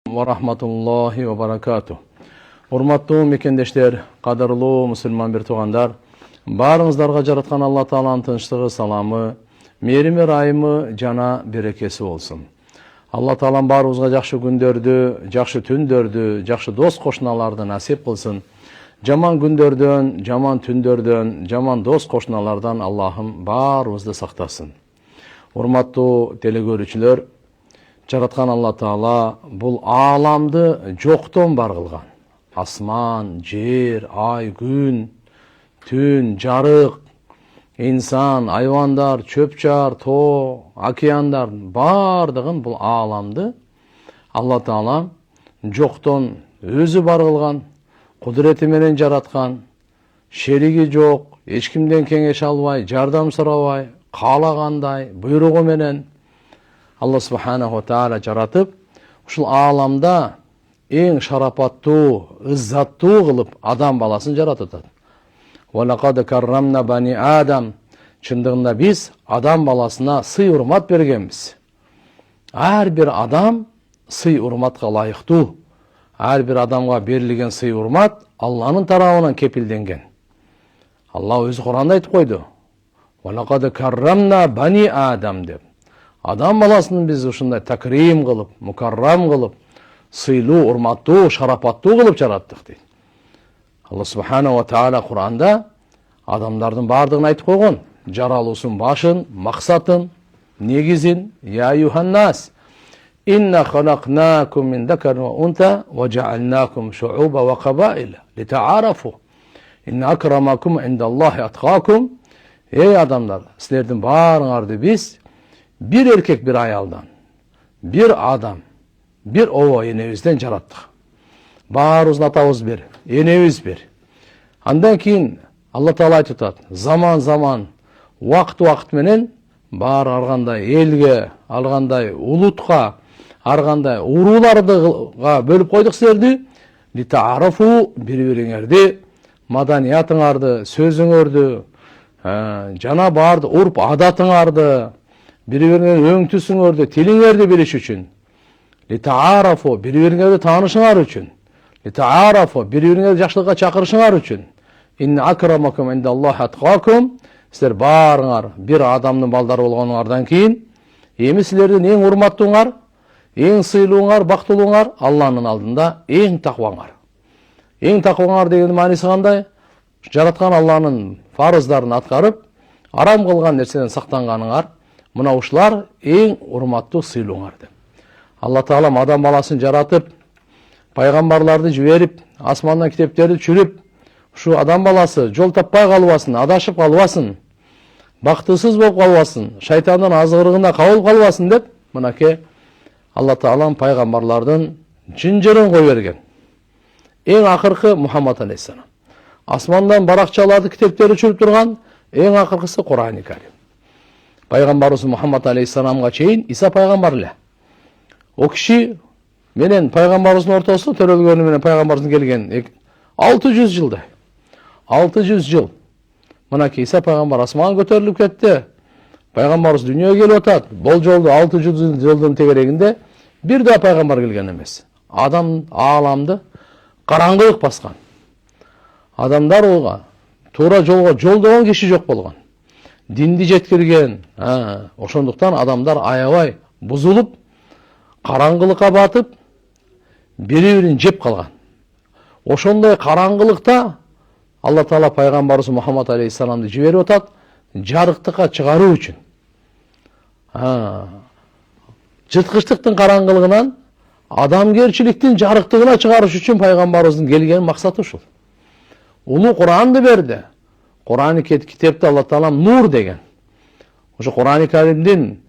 Wa rahmatullahi wa barakatuh. Урматтуу мекендештер, кадырлуу мусулман бир туугандар, баарыңыздарга жараткан Алла Тааланын тынчтыгы, саламы, мээрими, райымы жана берекеси болсун. Алла Таалам баарыбызга жакшы күндөрдү, жакшы түндөрдү, жакшы дос кошуналарды насип кылсын. Жаман күндөрдөн, жаман түндөрдөн, жаман дос кошуналардан Аллахым баарыбызды сактасын. Урматтуу телекөрүүчүлөр, жараткан Алла Таала бул ааламды жоктон бар кылган. Асман, жер, ай, күн, түн, жарык, инсан, айвандар, чөпчар, тоо, океандар бардыгын бул ааламды Алла Таала жоктон өзү бар кылган, кудурети менен жараткан, шериги жок, эч кимден кеңеш албай, жардам сурабай, каалагандай буйругу менен Алла Субханаху Таала жаратып, ушул ааламда эң шарапаттуу, ыззаттуу кылып адам баласын жаратат. Валакад каррамна бани Адам. Чындыгында биз адам баласына сый урмат бергенбиз. Ар бир адам сый урматка лайыктуу. Ар бир адамга берилген сый урмат Алланын тарабынан кепилденген. Алла өзү Куранда айтып койду. Валакад каррамна бани Адам деп. Адам баласын биз ушундай такрим кылып, мукаррам кылып, сыйлуу, урматтуу, шарапаттуу кылып жараттык дейт. Алла Субханаху ва Таала Куранда адамдардын бардыгын айтып койгон. Жаралуусун башын, максатын, негизин, я юханнас, инна халакнакум мин дакарин ва унта ва жаалнакум шууба ва кабаила литаарафу инна акрамакум индаллахи аткакум. Эй адамдар, силердин баарыңарды биз бир эркек бир аялдан, бир адам, бир ово энебизден жараттык. Баарыбыздын атабыз бир, энебиз бир. Андан кийин Алла Таала айтып атат, заман, вакыт менен баары аргандай элге, алгандай улутка, аргандай урууларга бөлүп койдук силерди. Литаарафу, бири-бириңерди, маданиятыңарды, сөзүңөрдү, жана баарды урп адатыңарды, бири-бириңердин өңтүсүңөрдү, тилиңерди билиш үчүн. Литаарафу, бири-бириңерди таанышыңар үчүн. Литаарафу, бири-бириңерди жакшылыкка чакырышыңар үчүн. Инна акрамакум индаллахи аткакум. Силер баарыңар бир адамдын балдары болгонуңардан кийин, эми силердин эң урматтууңар, эң сыйлууңар, бактылууңар Алланын алдында эң такваңар. Эң такваңар дегендин мааниси кандай? Жараткан Алланын фарыздарын аткарып, арам кылган нерседен сактанганыңар, мына ушулар эң урматтуу сыйлууңар деп. Алла Таалам адам баласын жаратып, пайгамбарларды жиберип, асмандан китептерди түшүрүп, ушу адам баласы жол таппай калбасын, адашып калбасын, бактысыз болуп калбасын, шайтандын азгырыгына кабылып калбасын деп, мынакей Алла Таалам пайгамбарлардын жынжырын кой берген. Эң акыркы Мухаммад алейхиссалам. Асмандан баракчаларды китептери түшүрүп турган эң акыркысы Кур'ани Карим. Пайгамбарыбыз Мухаммад алейхиссаламга чейин Иса пайгамбар эле. О киши менен пайгамбарыбыздын ортосу төрөлгөнү менен пайгамбарыбыздын келген 600 жылдай. 600 жыл. Мынакей Иса пайгамбар асманга көтөрүлүп кетти. Пайгамбарыбыз дүйнөгө келип атат. Бул жолду 600 жылдын тегерегинде бир да пайгамбар келген эмес. Адам ааламды караңгылык баскан. Адамдар ага туура жолго жолдогон киши жок болгон. Динди жеткирген, ошондуктан адамдар аябай бузулуп, караңгылыкка батып, бири-бирин жеп калган. Ошондой караңгылыкта Алла Таала пайгамбарыбыз Мухаммад алейхиссаламды жиберип атат, жарыктыкка чыгаруу үчүн. Жырткычтыктын караңгылыгынан адамгерчиликтин жарыктыгына чыгарыш үчүн пайгамбарыбыздын келген максаты ушул. Улуу Куранды берди. Кур'ани китепте Алла Таалам нур деген. Ошо Кур'ани Каримдин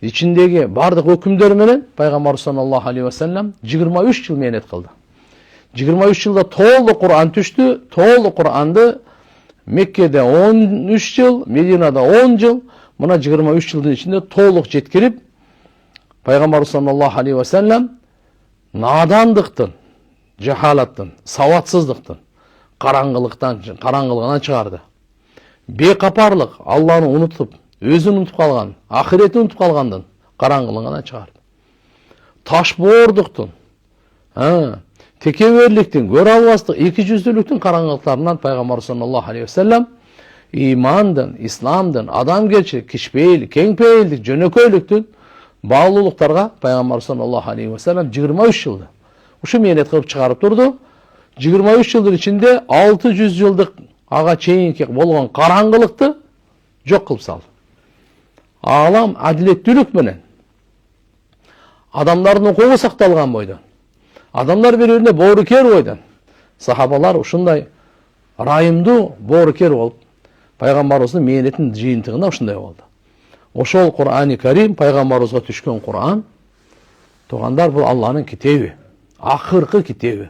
ичиндеги бардык өкүмдөр менен пайгамбарыбыз саллаллаху алейхи ва саллям 23 жыл мээнет кылды. 23 жылда толук Кур'ан түштү. Толук Кур'анды Меккеде 13 жыл, Мединада 10 жыл, мына 23 жылдын ичинде толук жеткирип, пайгамбарыбыз саллаллаху алейхи ва саллям надандыктын, жахалаттын, саватсыздыктын, караңгылыгынан чыгарды. Бекапарлык, Алланы унутуп, өзүн унутуп калган, ахиретин унутуп калгандын караңгылыгынан чыгарды. Ташбоордуктун, Tekebüрліктің, көре албастық, екі жүзділіктің қараңғылықтарынан пайғамбар саллаллаху алейхи вассалам имандың, исламдың, адамгершілік, кішіпейілік, кеңпейілдік, жөнөкөйліктің bağlılıqlarga пайғамбар саллаллаху алейхи вассалам 23 жылды. Ушу мейнет кылып чыгарып турду. 23 жылдың içinde 600 жылдық аға чейинки болгон караңгылыкты жок кылып салды. Алам адилеттүүлүк менен адамдардын укугу сакталган бойдон, адамдар бири-бирине боорукер бойдон, сахабалар ушундай райымдуу боорукер болуп, пайгамбарыбыздын мээнетинин жыйынтыгында ушундай болду. Ошол Кур'ани Карим, пайгамбарыбызга түшкөн Кур'ан, тугандар, бул Алланын китеби, акыркы китеби.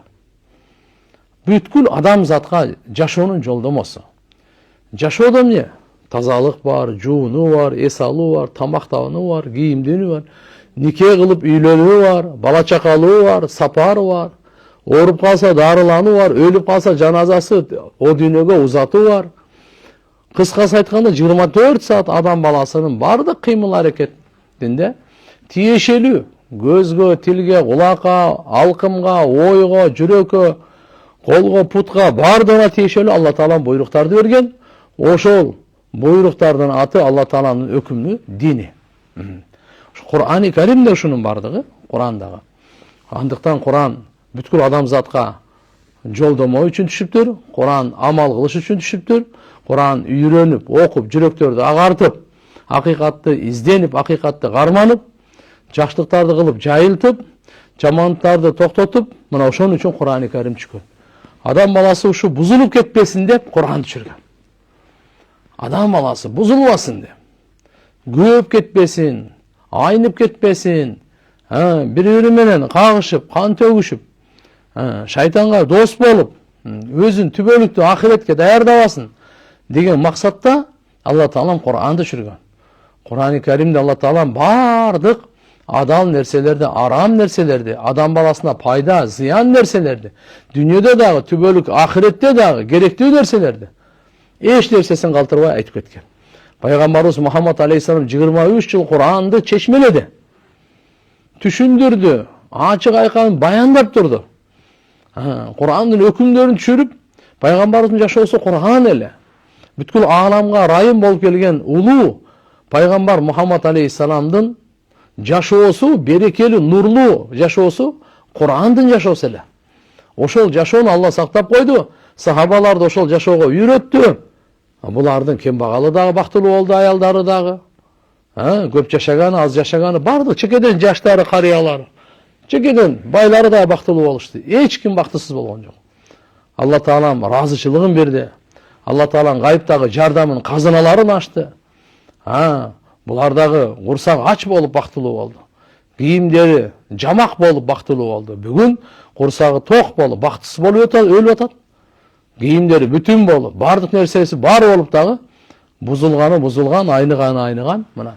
Бүткүл адамзатка жашоонун жолдомосу. Жашоодо эмне? Тазалык бар, жууну бар, эс алуу бар, тамактануу бар, кийимденүү бар, нике кылып үйлөнүү бар, бала чакалуу бар, сапары бар, ооруп калса дарылануу бар, өлүп калса жаназасы о дүйнөгө узатуу бар. Кыскасы айтканда 24 саат адам баласынын бардык кыймыл аракетинде тиешелүү көзгө, тилге, кулакка, алкымга, ойго, жүрөккө, колго, путка бардыгына тиешелүү Алла Таалам буйруктарды берген. Ошол буйруктардын аты Алла Тааланын өкүмү дини. Кур'ани Каримде ушунун бардыгы Кур'андагы. Андыктан Кур'ан бүткүл адамзатка жолдомо үчүн түшүптүр, Кур'ан амал кылыш үчүн түшүптүр. Кур'ан үйрөнүп, окуп, жүрөктөрдү агартып, акыйкатты изденип, акыйкатты карманып, жакшылыктарды кылып жайылтып, жамандыктарды токтотуп, мына ошон үчүн Кур'ани Карим түшкөн. Адам баласы ушу бузулуп кетпесин деп Кур'ан түшүргөн. Адам баласы бузулбасын деп, көп кетпесин, айнып кетпесин, бири-бири менен кагышып, кан төгүшүп, шайтанга дос болуп, өзүн түбөлүктүү ахиретке даярдабасын деген максатта Алла Таалам Кур'анды түшүргөн. Кур'ани Каримде Алла Таалам бардык адал нерселерди, арам нерселерди, адам баласына пайда, зыян нерселерди, дүйнөдө дагы, түбөлүк ахиретте дагы керектүү нерселерди эч нерсесин калтырбай айтып кеткен. Пайгамбарыбыз Мухаммад алейхиссалам 23 жыл Кур'анды чечмеледи, түшүндүрдү, ачык айкын баяндап турду. Кур'андын өкүмдөрүн түшүрүп, пайгамбарыбыздын жашоосу Кур'ан эле. Бүткүл ааламга райым болуп келген улуу пайгамбар Мухаммад алейхиссаламдын жашоосу, берекелүү, нурлуу жашоосу Кур'андын жашоосу эле. Ошол жашоону Алла сактап койду, сахабаларды ошол жашоого үйрөттү. Булардын кембагалы дагы бактылуу болду, аялдары дагы. Көп жашаганы, аз жашаганы, бардык чекеден жаштары, карыялары, чекеден байлары дагы бактылуу болушту. Эч ким бактысыз болгон жок. Алла Таалам ыраазычылыгын берди. Алла Таалам гайыптагы жардамын, казыналарын ачты. Булар дагы курсак ач болуп бактылуу болду. Кийимдери жамак болуп бактылуу болду. Бүгүн курсагы ток болуп, бактысыз болуп өлүп атат. Кийимдери бүтүн болуп, бардык нерсеси бар болуп дагы бузулган, айныган. Мына.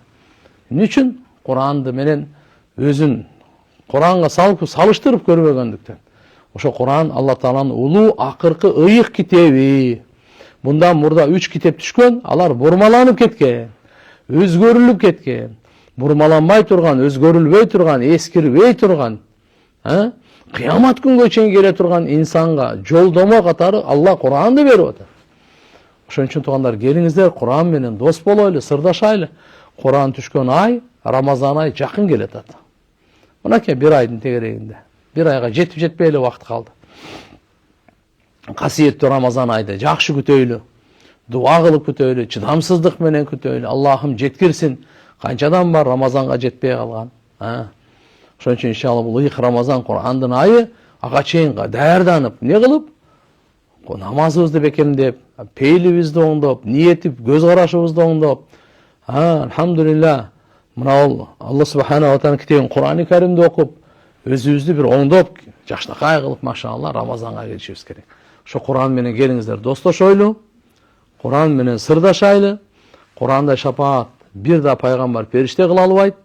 Эмне үчүн? Кур'анды менен өзүн Кур'анга салыштырып көрбөгөндүктөн. Ошо Кур'ан Алла Тааланын улуу акыркы ыйык китеби. Bundan murda 3 kitap түшкөн, алар бурмаланып кеткен, өзгөрүлүп кеткен. Бурмаланбай турган, өзгөрүлбөй турган, эскирбей турган, кыямат күнгө чейин келе турган инсанга жолдомо катары Алла Кур'анды берип атат. Ошон үчүн туугандар, келиңиздер Кур'ан менен дос болойлу, сырдашайлы. Кур'ан түшкөн ай, Рамазан ай жакын келатат. Мынакей бир айдын тегерегинде. Бир айга жетип жетпей эле убакыт калды. Касиеттүү Рамазан айды жакшы күтөйлү, дуа кылып күтөйлү, чыдамсыздык менен күтөйлү. Аллахым жеткирсин. Канча адам бар Рамазанга жетпей калган. Ошон үчүн иншалла бул ыйык Рамазан Кур'андын айы ага чейин даярданып, не кылып? Намазыбызды бекемдеп, пейлибизди оңдоп, ниетип, көз карашыбызды оңдоп. Алхамдулилла, мына ол Алла субхана ва таала китебин Кур'ани Каримди окуп, өзүбүздү бир оңдоп, жакшынакай кылып, машалла, Рамазанга келишибиз керек. Ошо Кур'ан менен келиңиздер достошойлу, Кур'ан менен сырдашайлы. Кур'андай шапаат бир да пайгамбар, периште кыла албайт.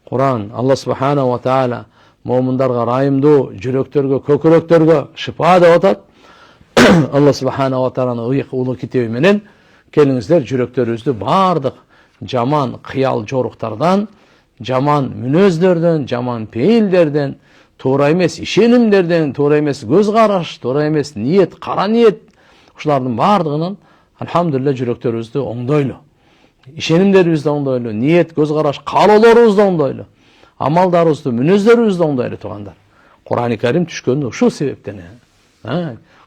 Кур'ан Алла субхана ва таала момундарга райымдуу, жүрөктөргө, көкүрөктөргө шифа деп атат. Алла субхана ва тааlanын ыйык улуу китеби менен келиңиздер жүрөктөрүбүздү бардык жаман кыял жоруктардан, жаман мүнөздөрдөн, жаман пейилдерден, туура эмес ишенимдерден, туура эмес көз караш, туура эмес ниет, кара ниет, ушулардын баардыгынан альхамдулилля жүрөктөрүбүздү оңдойлу. Ишенимдерибизди оңдойлу, ниет, көз караш, каалоолорубузду оңдойлу. Амалдарыбызды, мүнөздөрүбүздү оңдойлу туугандар. Кур'ан-ы Карим түшкөнү ушул себептен.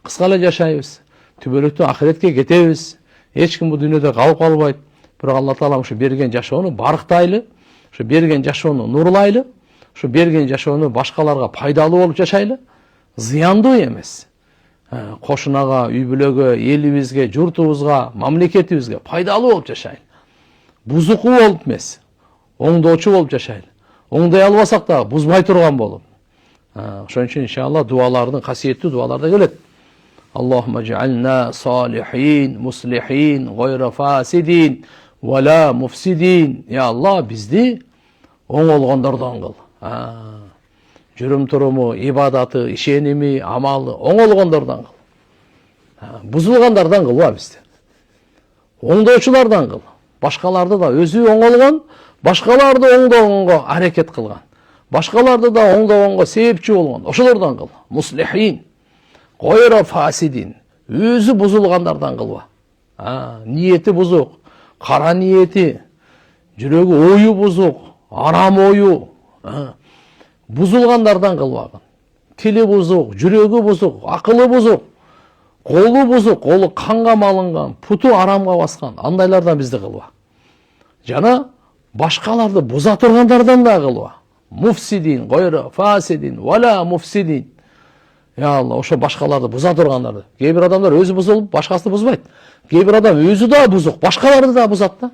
Кыска эле жашайбыз. Түбөлүктүү ахиретке кетебиз. Эч ким бул дүйнөдө калып калбайт. Бирок Алла Таала ушу берген жашоону барктайлы, ушу берген жашоону нурлайлы, ушу берген жашоону башкаларга пайдалуу болуп жашайлы, зыяндуу эмес. Кошунага, үй бүлөгө, элибизге, журтубузга, мамлекетибизге пайдалуу болуп жашайлы. Бузуку болуп эмес, оңдоочу болуп жашайлы. Оңдой албасак да бузбай турган болуп. Ошон үчүн иншалла дуалардын, касиеттүү дуаларда келет. Аллахумма жаална салихин, муслихин, гайра фасидин, вала муфсидин. Я Алла, бизди оңолгондордон кыл. Жүрүм туруму, ибадаты, ишеними, амалы оңолгондордон кыл. Бузулгандардан кылба бизди. Оңдоочулардан кыл. Башкаларды да өзү оңолгон, башкаларды оңдогонго аракет кылган. Башкаларды да оңдогонго себепчи болгон. Ошолордон кыл. Муслихин, гайра фасидин. Өзү бузулгандардан кылба. Ниети бузук, кара ниети, жүрөгү ою бузук, арам ою. Бузулгандардан кылбагын. Тили бузук, жүрөгү бузук, акылы бузук, колу бузук, колу канга малынган, путу арамга баскан. Андайлардан бизди кылба. Жана башкаларды буза тургандардан да кылба. Муфсидин, гайра фасидин, вала муфсидин. Я Алла, ошо башкаларды буза тургандарды. Кээ бир адамдар өзү бузулуп, башкасы бузбайт. Кээ бир адам өзү да бузук, башкаларды да бузат да.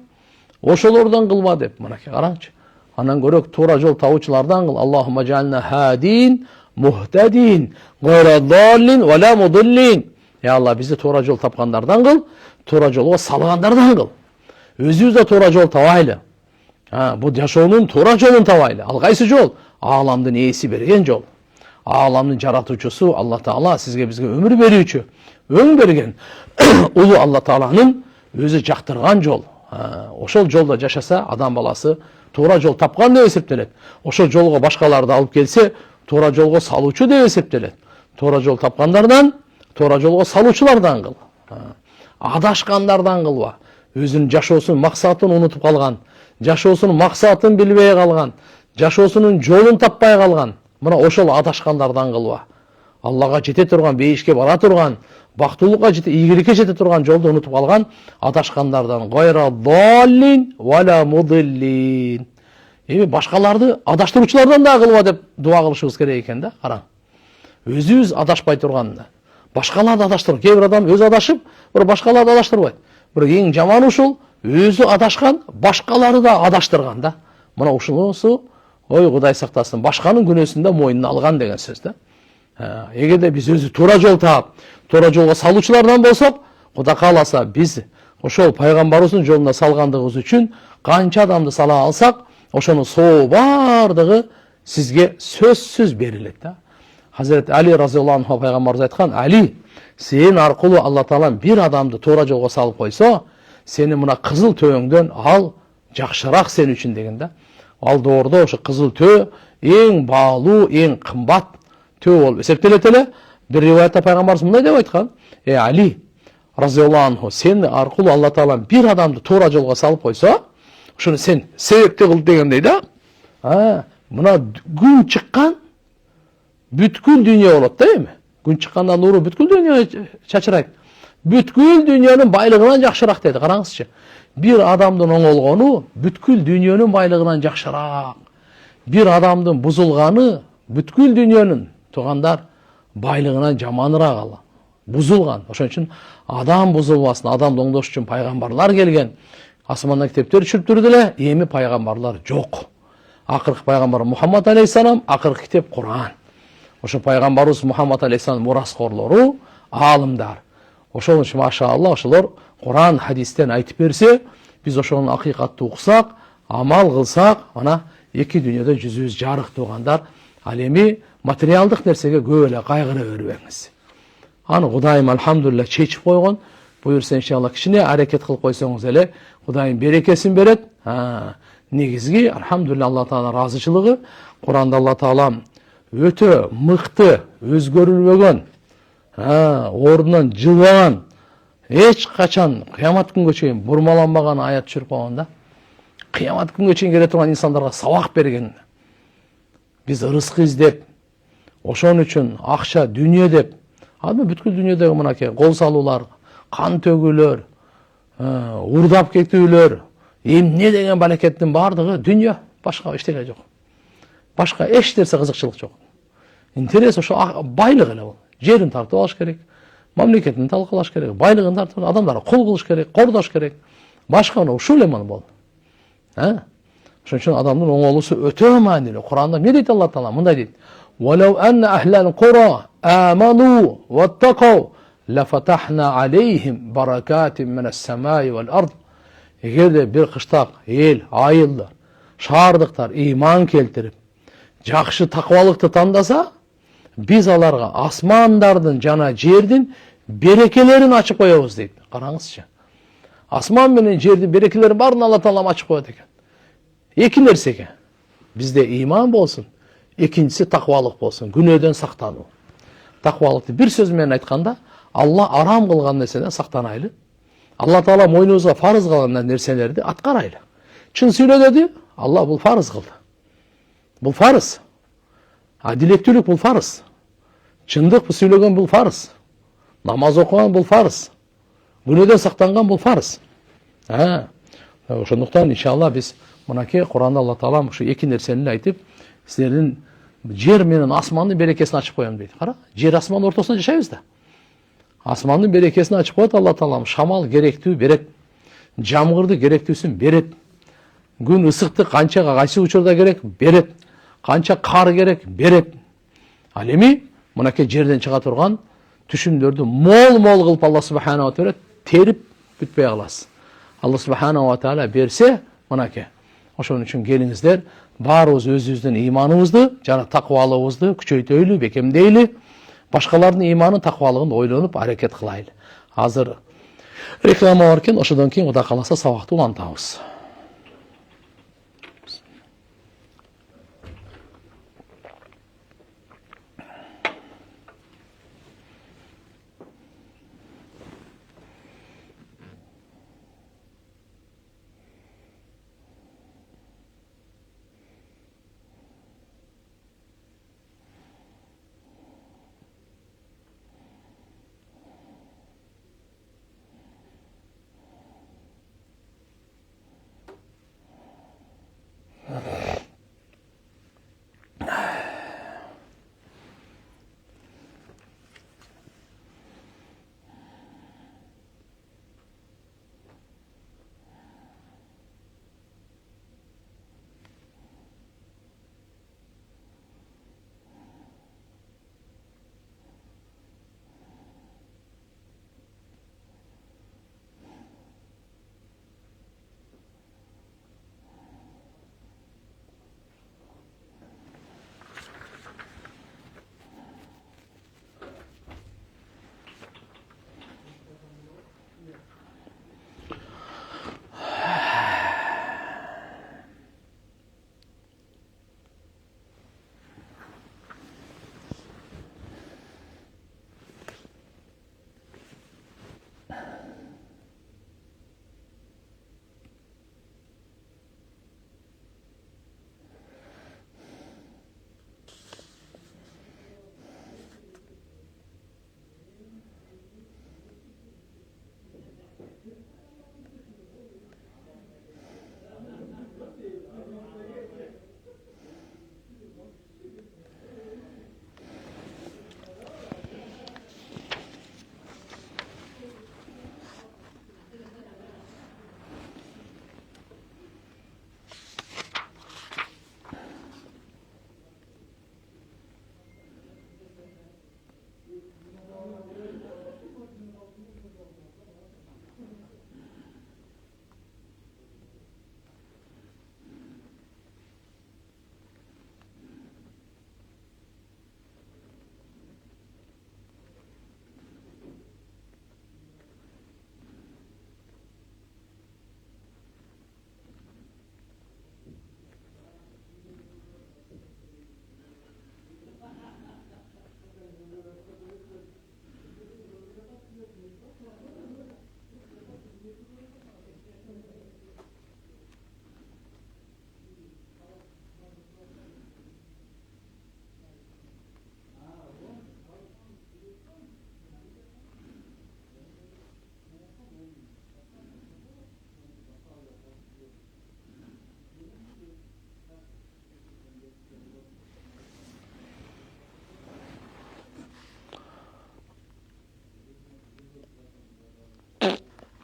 Ошолордон кылба деп, мынакей караңчы. Анан көрөк туура жол табуучулардан кыл. Аллахумма жаална хадин, мухтадин, гайра даллин, вала мудиллин. Я Алла, бизди туура жол тапкандардан кыл, туура жолго салгандардан кыл. Өзүбүз да туура жол табайлы. Бул жашоонун туура жолун табайлы. Ал кайсы жол? Ааламдын ээси берген жол. Ааламдын жаратуучусу Алла Таала сизге бизге өмүр берүүчү, өң берген улуу Алла Тааланын өзү жактырган жол. Ошол жолдо жашаса адам баласы туура жол тапкан деп эсептелет. Ошол жолго башкаларды алып келсе, туура жолго салуучу деп эсептелет. Туура жол тапкандардан, туура жолго салуучулардан кыл. Адашкандардан кылба. Өзүнүн жашоосунун максатын унутуп калган, жашоосунун максатын билбей калган, жашоосунун жолун таппай калган. Мына ошол адашкандардан кылба. Аллага жете турган, бейишке бара турган, бактылыкка жете, ийгиликке жете турган жолду унутуп калган адашкандардан. Гайра даллин вала мудиллин. Башкаларды адаштыруучулардан да кылба деп дуа кылышыбыз керек экен да. Караң. Өзүбүз адашпай турганда, башкаларды адаштырып, кээ бир адам өзү адашып, бир башкаларды адаштырбайт. Бирок эң жаманы ушул, өзү адашкан, башкалары да адаштырган да. Мына ушунусу, ой Кудай сактасын, башканын күнөөсүн да мойнуна алган деген сөз да. Эгерде биз өзү туура жол таап, туура жолго салуучулардан болсок, Кудай кааласа биз ошол пайгамбарыбыздын жолуна салгандыгыбыз үчүн канча адамды сала алсак, ошонун сообу бардыгы сизге сөзсүз берилет да. Hazreti Ali разияллаху анху пайгамбарыбыз айткан, Али, сен аркылуу Алла Таалам бир адамды туура жолго салып койсо, сени мына кызыл төөңдөн ал жакшыраак сен үчүн деген да. Ал доордо ошо кызыл төө эң баалуу, эң кымбат төө болуп эсептелет эле. Бир риваятта пайгамбарыбыз мындай деп айткан, Али разияллаху анху, сен аркылуу Алла Таалам бир адамды туура жолго салып койсо, ошону сен себепти кыл дегендей да. Мына күн чыккан бүткүл дүйнө болот да эми. Күн чыккандан нуру бүткүл дүйнөгө чачырайт. Бүткүл дүйнөнүн байлыгынан жакшыраак деди. Караңызчы. Бир адамдын оңолгону бүткүл дүйнөнүн байлыгынан жакшыраак. Бир адамдын бузулганы бүткүл дүйнөнүн туугандар байлыгынан жаманыраак ала. Бузулган. Ошон үчүн адам бузулбасын, адамды оңдош үчүн пайгамбарлар келген. Асмандан китептер түшүп турду эле, эми пайгамбарлар жок. Акыркы пайгамбар Мухаммад алейхиссалам, акыркы китеп Кур'ан. Ошо пайгамбарыбыз Мухаммад алейхиссалам мураскорлору, аалымдар. Ошол үчүн машаалла ошолор Кур'ан хадистен айтып берсе, биз ошонун акыйкатты уксак, амал кылсак, ана эки дүйнөдө жүзүбүз жарык туугандар. Ал эми материалдык нерсеге көп эле кайгыра бербеңиз. Аны Кудайым алхамдулилла чечип койгон. Буюрса иншалла кичине аракет кылып койсоңуз эле, Кудайым берекесин берет. Негизги алхамдулилла Алла Таала ыраазычылыгы, Кур'анда Алла Таала өтө мыкты, өзгөрүлбөгөн, ордунан жылбаган, эч качан кыямат күнгө чейин бурмаланбаган аят түшүрүп койгон да. Кыямат күнгө чейин келе турган инсандарга сабак берген. Биз ырызкы издеп, ошон үчүн акча, дүнүйө деп, аны бүткүл дүйнөдөгү мынакей кол салуулар, кан төгүүлөр, урдап кетүүлөр, эмне деген балекеттин бардыгы дүнүйө, башка эчтеке жок. Башка эч нерсе кызыкчылык жок. Интерес ошо байлык эле бул. Жерин тартып алыш керек, мамлекетин талкалаш керек, байлыгын тартып, адамдарды кул кылыш керек, кордош керек. Башка ушул эле бол. Ошон үчүн адамдын оңолуусу өтө маанилүү. Куранда эмне дейт Алла Таала? Мындай дейт: "Валау анна ахлал кура аману ваттакау лафатахна алейхим баракатин минас самаи вал ард." Эгерде бир кыштак эл, айылдар, шаардыктар ыйман келтирип, жакшы такыбалыкты тандаса, биз аларга асмандардын жана жердин берекелерин ачып коебуз дейт. Караңызчы. Асман менен жердин берекелерин баарын Алла Таала ачып коет экен. Эки нерсеге. Бизде ыйман болсун, экинчиси такыбалык болсун, күнөөдөн сактануу. Такыбалыкты бир сөз менен айтканда, Алла арам кылган нерседен сактанайлы. Алла Таала мойнубузга фарыз кылган нерселерди аткарайлы. Чын сүйлөдү, Алла бул фарыз кылды. Бул фарыз. Адилеттүүлүк бул фарыз. Чындык сүйлөгөн бул фарыз. Намаз окуган бул фарыз. Күнөөдөн сактанган бул фарыз. Ошондуктан иншалла биз мынакей Куранда Алла Таала ушу эки нерсени айтып, силердин жер менен асмандын берекесин ачып коем дейт. Кара, жер асмандын ортосунда жашайбыз да. Асмандын берекесин ачып коет Алла Таала. Шамал керектүү берет. Жамгырды керектүүсүн берет. Күн ысыкты канчага кайсы учурда керек берет. Канча кар керек берет. Ал эми мынакей жерден чыга турган түшүмдөрдү мол кылып Алла субханала ва таала терип бүтпөй каласыз. Алла субханала ва таала берсе мынакей. Ошон үчүн келиңиздер, баарыбыз өзүбүздүн ыйманыбызды жана такыбалыгыбызды күчөйтөйлү, бекемдейлү. Башкалардын ыйманын, такыбалыгын ойлонуп аракет кылайлы. Азыр реклама бар экен, ошодон кийин Кудай кааласа сабакты улантабыз.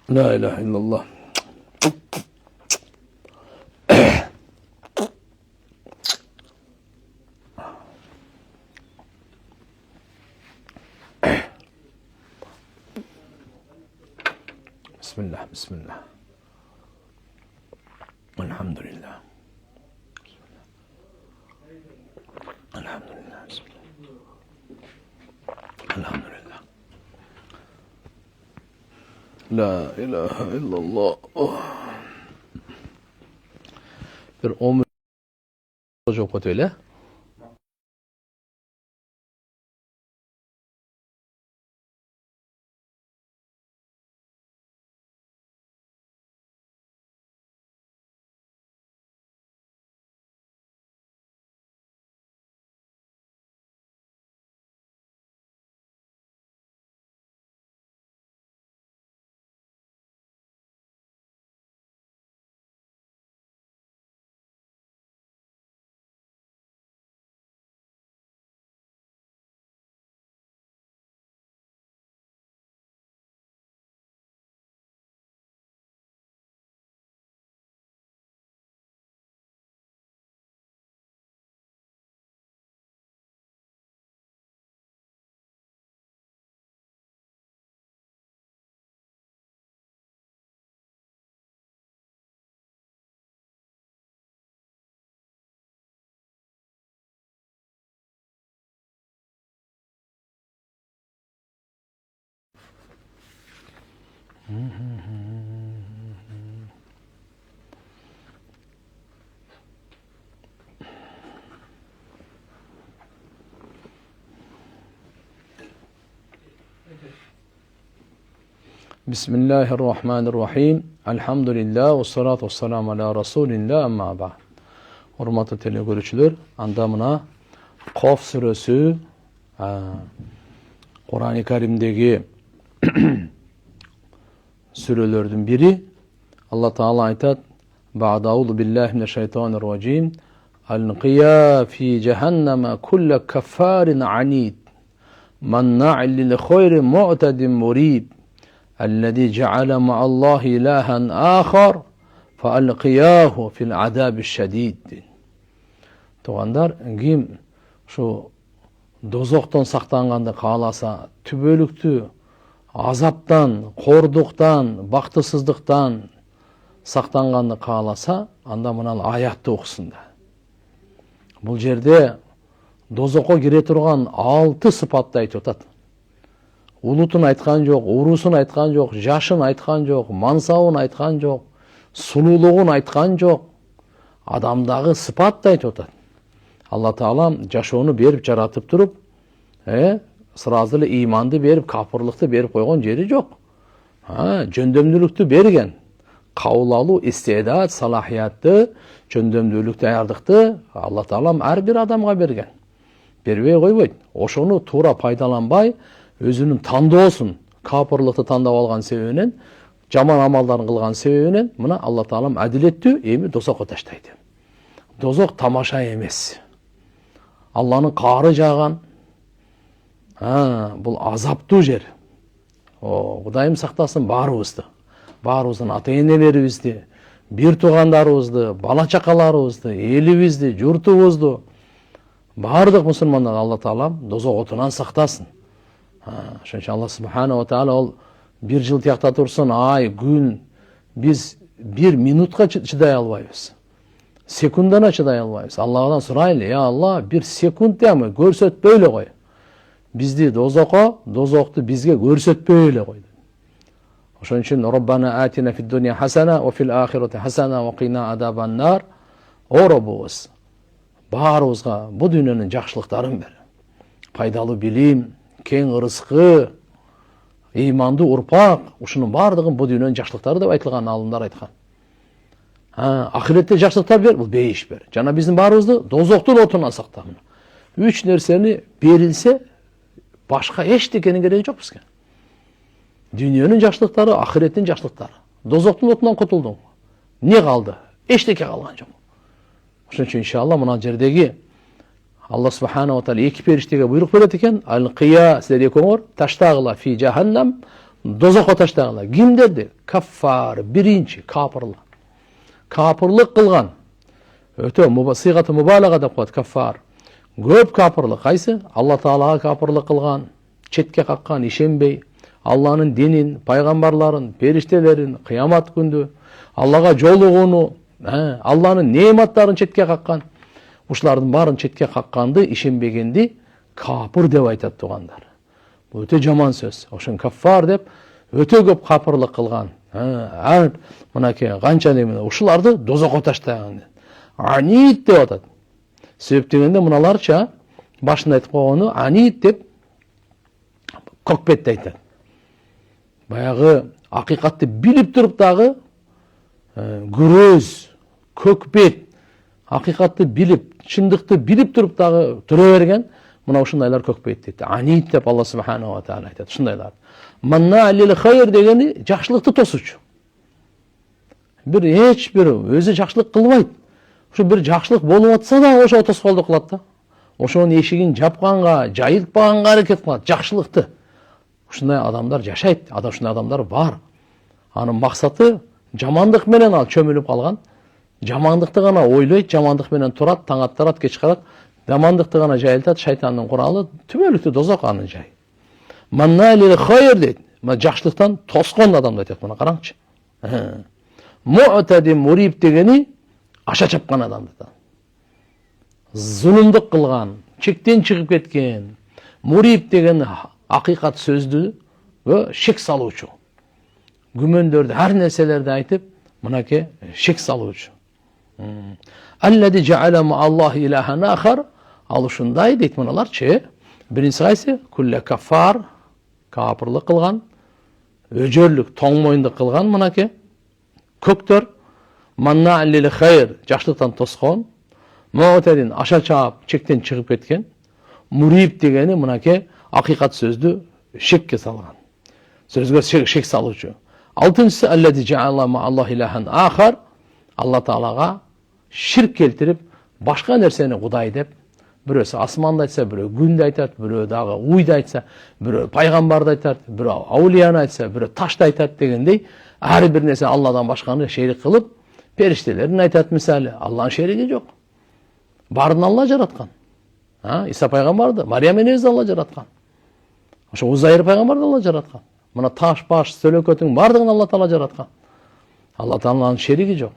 La ilahe illallah. Bismillah, bismillah. Elhamdülillah. Elhamdülillah. Elhamdülillah. La ilahe illallah. Bir 10 minut çok kötü öyle. Bismillahirrahmanirrahim. Elhamdülillah ve salatu ve selamu ala Resulillah amma ba'd. Hurmatlı telegörüçüler, anda mına Kaf suresi Kur'an-ı Kerim'deki sürelerden biri. Allah Teala aytat: "Ba'da'uzu billahi mineşşeytanirracim. Alqiya fi cehenneme kulle kaffarin anid. Manna'in lil hayri mu'tedin murib. الذي جعل مع الله إلها آخر فألقياه في العذاب الشديد." Туғандар, ким şu dozоқтан сақтанғанды қаласа, түбөлүктүү азаптан, кордуктан, бактысыздыктан сақтанғанды қаласа, анда мынал аятты окусун да. Бул жерде дозокко кире турган 6 сыпатты айтып атат. Улутун айткан жок, урусун айткан жок, жашын айткан жок, мансабын айткан жок, сулуулугун айткан жок. Адамдагы сыпатты айтып атат. Алла Таала жашоону берип жаратып туруп, сразу эле ыйманды берип, капырлыкты берип койгон жери жок. Жөндөмдүүлүктү берген. Кабыл алуу, истедат, салахиятты, жөндөмдүүлүк, даярдыкты Алла Таала ар бир адамга берген. Бербей койбойт. Ошону туура пайдаланбай, өзүнүн тандоосун, капырлыкты тандап алган себебинен, жаман амалдарын кылган себебинен, мына Алла Таала адилеттүү эми дозокко таштайт. Дозок тамаша эмес. Алланын каары жааган, бул азаптуу жер. Кудайым сактасын баарыбызды. Баарыбыздын ата-энелерибизди, бир туугандарыбызды, бала чакаларыбызды, элибизди, журтубузду, баардык мусулмандар Алла Таала дозок отунан сактасын. Ошон үчүн Алла Субхана ва Таала ол бир жыл тиякта турсун, ай, күн, биз бир минутка чыдай албайбыз. Секундана чыдай албайбыз. Алладан сурайлы: "Я Алла, бир секунд деми көрсөтпөй эле кой. Бизди дозокту бизге көрсөтпөй эле кой." Ошон үчүн Роббана атина фид дуния хасана ва фил ахирати хасана ва кина адабан нар. О Роббубуз, баарыбызга бул дүйнөнүн жакшылыктарын бер. Пайдалуу билим, кең ырыскы, ыймандуу урпак, ушунун баардыгын бул дүйнөнүн жакшылыктары деп айтылган, алымдар айткан. Ахиретте жакшылыктар бер, бул бейиш бер. Жана биздин баарыбызды дозоктун отунан сактагын. 3 нерсени берилсе, башка эчтекенин кереги жок бизге. Дүйнөнүн жакшылыктары, ахиреттин жакшылыктары. Дозоктун отунан кутулдуң. Не калды? Эчтеке калган жок. Ошон үчүн иншалла мына жердеги Алла Субхана ва Таала эки периштеге буйрук берет экен: "Ал-кия", силер экөөңөр таштагыла фи жаханнам, дозаққа таштағандар. Кимдерди? Каффар, биринчи капырлар. Капырлык кылган. Өтө сыйгаты мубалага деп коет каффар. Көп капырлык кайсы? Алла Таалага капырлык кылган, четке каккан, ишенбей, Алланын динин, пайгамбарларын, периштелерин кыямат күндү Аллага жолугууну, Алланын неаматтарын четке каккан. Ушулардын баарын четке какканды, ишенбегенди капыр деп айтат тугандар. Бул өтө жаман сөз. Ошон каффар деп өтө көп капырлык кылган. Мынакей канча неме ушуларды дозокко таштаган. Анит деп атат. Себеп дегенде мыналарча башында айтып койгону анит деп көкпетти айтат. Баягы акыйкатты билип туруп дагы күрөз, көкпет, акыйкатты билип, чындыкты билип туруп дагы тура берген мына ушундайлар көкпет дейт. Анит деп Алла субханаху ва таала айтат. Ушундайлар. Манна лил хайр дегени жакшылыкты тосучу. Эч бир өзү жакшылык кылбайт. Ошо бир жакшылык болуп атса да ошо тоскоолдук кылат да. Ошонун эшигин жапканга, жайылтпаганга аракет кылат жакшылыкты. Ушундай адамдар жашайт. Ушундай адамдар бар. Анын максаты жамандык менен ал чөмүлүп калган. Жамандыкты гана ойлойт, жамандык менен турат, таң аттырат, кеч карат. Жамандыкты гана жайылтат, шайтандын куралы түбөлүктүү дозок анын жайы. Манна лил хайр дейт. Жакшылыктан тоскон адамды айтат. Мына караңчы. Му'тади муриб дегени аша чапкан адамды. Зулумдук кылган, чектен чыгып кеткен. Муриб деген акыйкат сөздү шек салуучу. Күмөндөрдү, ар нерселерди айтып, мынакей шек салуучу. Аллади жа'ала мa'Аллахи илахан ахар. Ал ушундай дейт мыналарчы. Биринчи кайсы? Кулле кафар, капырлык кылган, өжөрлүк, тоң моюндук кылган мынакей. Көктөр, манна лил хайр, жакшылыктан тоскон, му'тадин аша чаап, чектен чыгып кеткен, муриб дегени мынакей акыйкат сөздү шекке салган. Сөзгө шек салуучу. Алтынчысы аллади жа'ала мa'Аллахи илахан ахар. Алла Таалага ширк келтирип, башка нерсени кудай деп, бирөөсү асманды айтса, бирөө күндү айтат, бирөө дагы уйду айтса, бирөө пайгамбарды айтат, бирөө аулияны айтса, бирөө ташты айтат дегендей, ар бир нерсе Алладан башканы шерик кылып, периштелерин айтат мисалы. Алланын шериги жок. Барын Алла жараткан. Иса пайгамбарды, Мариям энебизди Алла жараткан. Ошо Узайыр пайгамбарды Алла жараткан. Мына таш, баш, сөлөкөтүн бардыгын Алла Таала жараткан. Алла Тааланын шериги жок.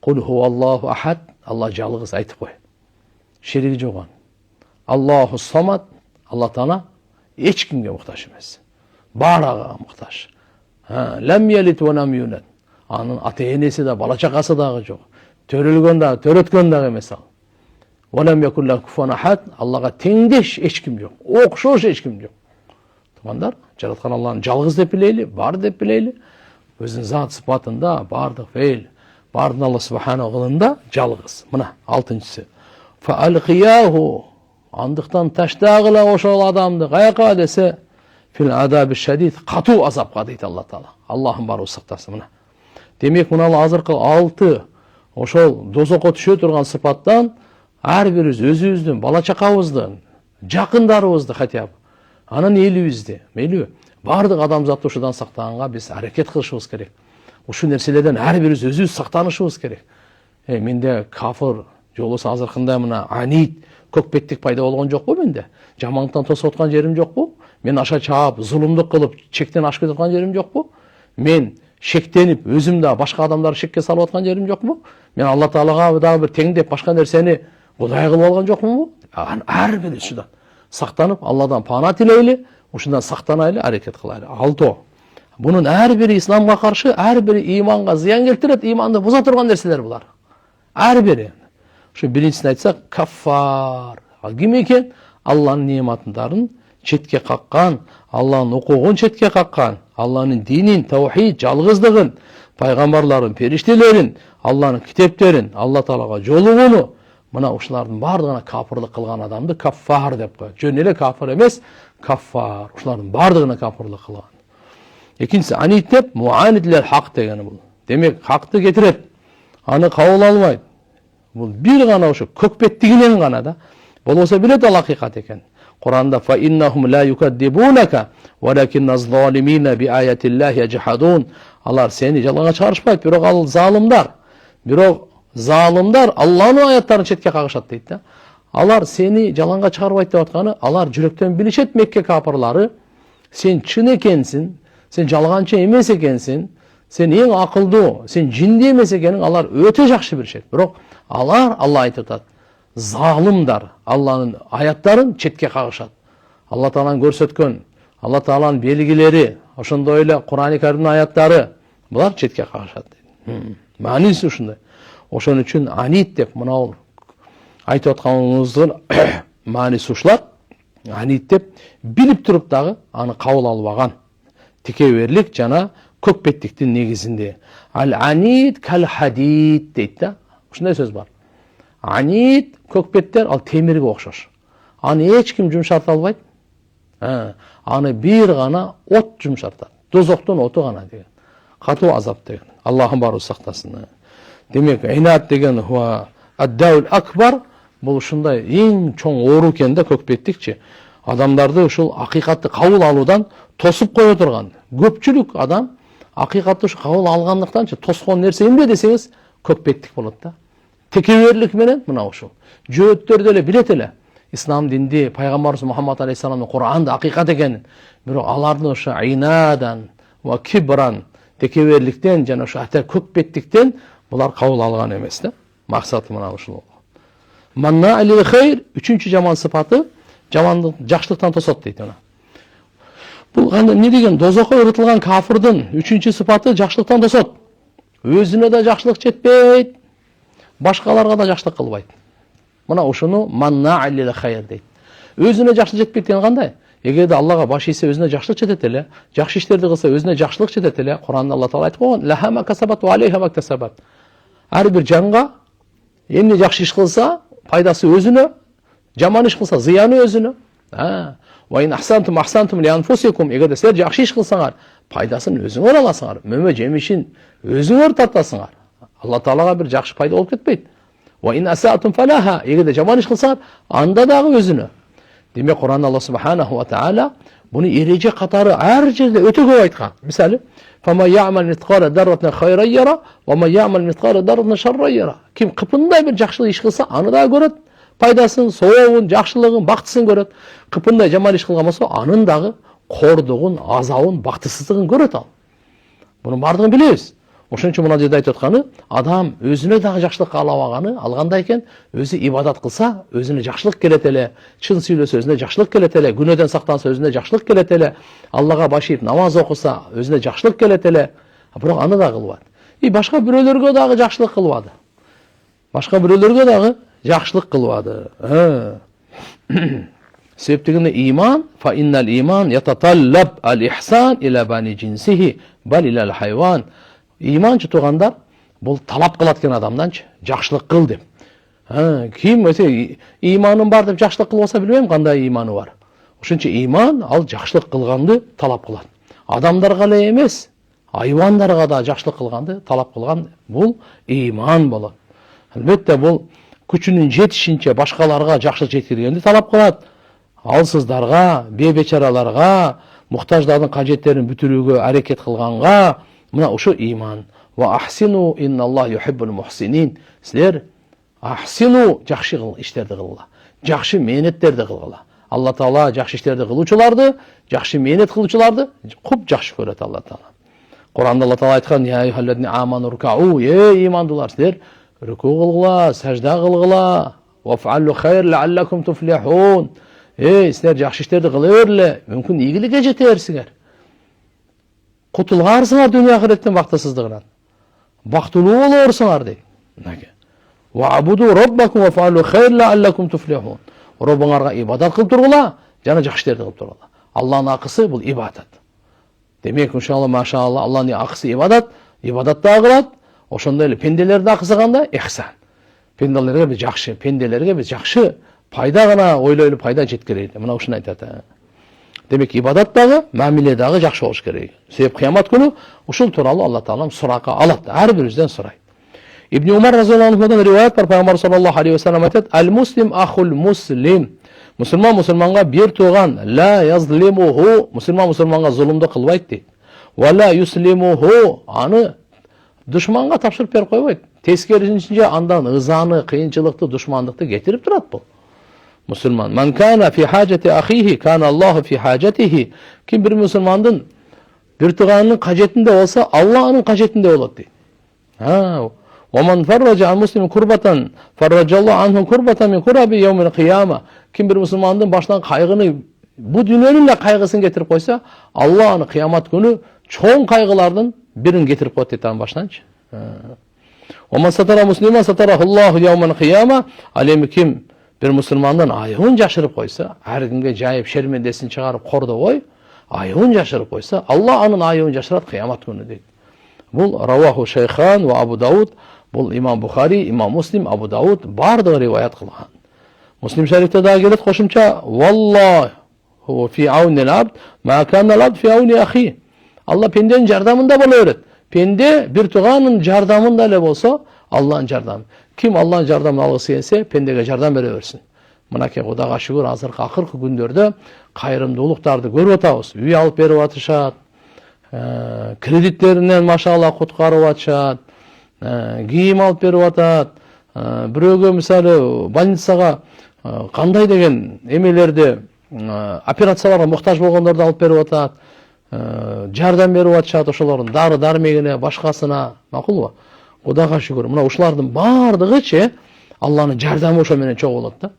Кул хуаллаху ахад. Алла жалгыз айтып кой. Шериги жок. Аллаху самад. Алла Таала эч кимге муктаж эмес. Барага муктаж. Лам ялит ва лам юлад. Анын ата энеси да, бала чакасы дагы жок. Төрөлгөн дагы, төрөткөн дагы эмес ал. Ва лам якуллаху куфуан ахад. Аллага теңдеш эч ким жок. Окшош эч ким жок. Туугандар, жараткан Алланы жалгыз деп билейли, бар деп билейли. Өзүнүн зат сыпатында бардык фейл, бардын Алла субханаху кылында жалгыз. Мына 6-чысы. Фа алқияху. Андыктан таштагыла ошол адамды каяка десе, фил адаби шадид, катуу азапка дейт Алла Таала. Аллахым барыбыз сактасын мына. Демек мына азыркы 6 ошол дозокко түшө турган сыпаттан ар бирибиз өзүбүздүн, бала чакабыздын, жакындарыбызды хотя бы анын элибизди, мейли бардык адамзатты ушудан сактаганга биз аракет кылышыбыз керек. Ушул нерселерден ар бирибиз өзүбүз сактанышыбыз керек. Менде кафыр жолосу азыркындай мына анит, көкпеттик пайда болгон жокпу менде? Жамандыктан тосуп аткан жерим жокпу? Мен аша чаап, зулумдук кылып, чектен ашып кетип аткан жерим жокпу? Мен шектенип, өзүм да башка адамдарды шекке салып аткан жерим жокпу? Мен Алла Таалага дагы бир теңдеп башка нерсени кудай кылып алган жокмунбу? Ар бир ушудан сактанып, Алладан пана тилейли, ушундан сактанайлы, аракет кылайлы. 6. Бунун ар бири исламга каршы, ар бири иманга зыян келтирет, иманды буза турган нерселер булар. Ар бири. Şu birincisini айтсак, каффар. Ким экен? Алланын неаматтарын четке каккан, Алланын укугун четке каккан, Алланын динин, таухид, жалгыздыгын, пайгамбарларын, периштелерин, Алланын китептерин, Алла Таалага жолугуну, мына ушулардын бардыгына кафырлык кылган адамды каффар деп коет. Жөн эле кафыр эмес, каффар. Ушулардын бардыгына кафырлык кылган. Экинчиси анит деп, муанидилер хак дегени бул. Демек, хакты кетирет. Аны кабыл албайт. Бул бир гана ошо көкпеттигинен гана да. Болбосо билет ал акыйкат экен. Kur'an'da fa innahum la yukadzibunaka walakinna zalimina bi ayatillahi yajhadun. Alar seni жалганга чыгарышпайт, бирок ал залымдар. Бирок залымдар Аллахның аяттарын четке кагышат дейт да. Алар сени жалганга чыгарбайт деп атканы, алар жүрөктөн билишет Мекке капырлары, сен чын экенсиң, сен жалганчы эмес экенсиң, сен эң акылдуу, сен жинди эмес экениң алар өтө жакшы билишет. Бирок алар, Алла айтып атат, залымдар Алланын аяттарын четке кагышат. Алла Тааланын көрсөткөн, Алла Тааланын белгилери, ошондой эле Кур'ан-ы Каримдин аяттары булар четке кагышат дейт. Мааниси ушундай. Ошон үчүн анит деп мына айтып атканыңыздын мааниси ушулар. Анит деп билип туруп дагы аны кабыл албаган. Текеберлик жана көкпеттиктин негизинде. Ал-анит кал-хадид дейт да. Ушундай сөз бар. Анит көкпеттер ал темирге окшош. Аны эч ким жумшарта албайт. Аны бир гана от жумшартат. Дозоктун оту гана деген. Катуу азап деген. Аллахым баары сактасын. Демек, инат деген хуа ад-даул акбар, бул ушундай эң чоң оору экен да көкпеттикчи. Адамдарды ушул акыйкатты кабыл алуудан тосуп кое турган. Көпчүлүк адам акыйкатты ушу кабыл алгандыктанчы тоскон нерсе эмне десеңиз көкпеттик болот да. Текеберлик менен мына ушул. Жөөттөр деле билет эле. Ислам динди пайгамбарыбыз Мухаммад алейхиссаламдын Кур'анда акыйкат экенин. Бирок алардын ошо айнадан ва кибран текеберликтен жана ошо ата көкпеттиктен булар кабыл алган эмес да. Максаты мына ушул. Манна алил хайр, үчүнчү жаман сыпаты, жамандык жакшылыктан тосот дейт ана. Бул кандай эмне деген дозокко ырытылган кафирдин үчүнчү сыпаты жакшылыктан тосот. Өзүнө да жакшылык жетпейт, башкаларга да жакшылык кылбайт. Мына ушуну манна алил хайр дейт. Өзүнө жакшылык жетпейт деген кандай? Эгерде Аллага баш ийсе өзүнө жакшылык жетет эле, жакшы иштерди кылса өзүнө жакшылык жетет эле. Кур'анда Алла Таала айтып койгон: "Лахама касабат ва алейха мактасабат." Ар бир жанга эмне жакшы иш кылса, пайдасы өзүнө, жаман иш кылса, зыяны өзүнө. Ва ин ахсантум ахсантум ли анфусикум. Эгерде силер жакшы иш кылсаңар, пайдасын өзүңөр аласыңар, мөмө жемишин өзүңөр тартасыңар. Алла Таалага бир жакшы пайда болуп кетпейт. Ва ин асатум фалаха. Эгерде жаман иш кылсаңар, анда дагы өзүнө. Демек Кур'анда Алла субханаху ва таала буну эреже катары ар жерде өтө көп айткан. Мисалы, "Фама я'мал митқала дарратин хайран яра, ва ма я'мал митқала дарратин шарран яра." Ким кыпындай бир жакшылык иш кылса, аны да көрөт. Пайдасын, сообун, жакшылыгын, бактысын көрөт. Кыпындай жаман иш кылган болсо, анын дагы кордугун, азабын, бактысыздыгын көрөт ал. Буну бардыгын билебиз. Ошон үчүн мына жерде айтып атканы, адам өзүнө дагы жакшылык алабаганы, алгандай экен, өзү ибадат кылса, өзүнө жакшылык келет эле, чын сүйлөсө өзүнө жакшылык келет эле, күнөөдөн сактанса өзүнө жакшылык келет эле, Аллага баш ийип намаз окуса, өзүнө жакшылык келет эле. Бирок аны да кылбайт. Башка бирөөлөргө дагы жакшылык кылбады. Башка бирөөлөргө дагы жакшылык кылбады. Себептигине иман, фа иннал иман ятаталлаб ал-ихсан иля бани джинсихи, бал иля ал-хайван. Иманчы тугандар бул талап кылат экен адамданчы, жакшылык кыл деп. Ким эсе иманын бар деп жакшылык кылбаса билбейм кандай иманы бар. Ошончо иман ал жакшылык кылганды талап кылат. Адамдарга эле эмес, айвандарга да жакшылык кылганды талап кылган бул иман болот. Албетте бул күчүнүн жетишинче башкаларга жакшылык жеткиргенди талап кылат. Алсыздарга, бебечараларга, муктаждардын кажеттерин бүтүрүүгө аракет кылганга мына ушу иман. Ва ахсину инналлах юхиббул мухсинин. Силер ахсину жакшы иштерди кылгыла. Жакшы мээнеттерди кылгыла. Алла Таала жакшы иштерди кылуучуларды, жакшы мээнет кылуучуларды куп жакшы көрөт Алла Таала. Кур'анда Алла Таала айткан: "Я айюхаллазина аману рукау", имандуулар, силер руку кылгыла, сажда кылгыла. Ваф'алу хайр лааллакум туфлихун. Силер жакшы иштерди кыла берле, мүмкүн ийгиликке жетерсиңер. Кутулгарсыңар дүйнө ахиреттен бактысыздыгынан. Бактылуу болорсуңар дейт. Ва абуду роббакум ваф'алу хайр лааллакум туфлихун. Робуңарга ибадат кылып тургула, жана жакшы иштерди кылып тургула. Алланын акысы бул ибадат. Демек, иншалла, машалла, Алланын акысы ибадат, ибадат да кылат. Ошондой эле пенделердин акысы кандай? Ихсан. Пенделерге биз жакшы, пенделерге биз жакшы пайда гана ойлойлу пайда жеткирейли. Мына ушуну айтат. Демек, ибадат дагы, мамиле дагы жакшы болуш керек. Себеп кыямат күнү ушул тууралуу Алла Таалам суракка алат, ар бирибизден сурайт. Ибн Умар разияллаху анхудан риваят бар, Пайгамбар саллаллаху алейхи ва саллям айтат: "Ал-муслим ахул муслим". Musulmanга bir туган, la yazlimuhu, musulmanга зулумду кылбайт дейт. Wa la yuslimuhu, аны душманга тапшырып берип койбойт. Тескерисинче андан ызаны, кыйынчылыкты, душмандыкты кетирип турат бул. Musulman. Man kana fi hajati akhihi, kana Allahu fi hajatihi. Kim bir musulmandын bir туганынын кажетинде болсо, Алла анын кажетинде болот дейт. ومن فرج عن مسلم كربة فرج الله عنه كربة من كرب يوم القيامة. Kim bir musulmandын башынан кайгыны, bu дүйнөнүн эле кайгысын кетирип койсо, Алла аны кыямат күнү чоң кайгылардын бирин кетирип коет дейт анын башынанчы. ومن ستر مسلما ستره الله يوم القيامة. Ал эми ким bir musulmandын айыбын жашырып койсо, ар кимге жайып шермендесин чыгарып кордобой, айыбын жашырып койсо, Алла анын айыбын жашырат кыямат күнү дейт. Бул раваху Шейхан ва Абу Дауд, бул имам Бухари, имам Муслим, Абу Дауд бардыгы риваят кылган. Муслим шарифте дагы келет кошумча, валлахи ху фи ауни ал-абд ма кана ал-абд фи ауни ахи. Алла пенденин жардамында боло берет. Пенде bir туганын жардамында эле болсо, Алланын жардамы. Kim Allah'ın jardamını algısı gelse, pendege jardam bere versin. Mınake Kudaga şükür azırkı akırkı gündörde kayırımdуулуктарды көрүп атабыз. Үй алып берип атышат, кредиттеринен машалла куткарып атышат, кийим алып берип атат. Бирөөгө мисалы больницага кандай деген эмелерди, операцияларга муктаж болгондорду алып берип атат. Жардам берип атышат ошолордун дары дармегине, башкасына, макулбу? Кудага шүгүр. Мына ушулардын бардыгычы Алланын жардамы ошо менен чогуу болот да.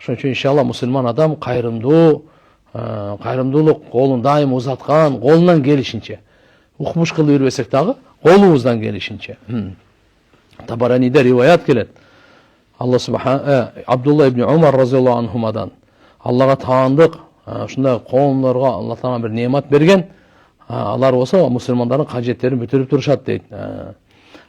Ошон үчүн иншалла мусулман адам кайрымдуу, кайрымдуулук колун дайым узаткан, колунан келишинче. Укмуш кылып бербесек дагы, колубуздан келишинче. Табараниде риваят келет. Алла Абдулла ибн Умар разияллаху анхумадан Аллага таандык, ушундай коомдорго Алла Таала бир неамат берген. Алар болсо мусулмандардын кажеттерин бүтүрүп турушат дейт.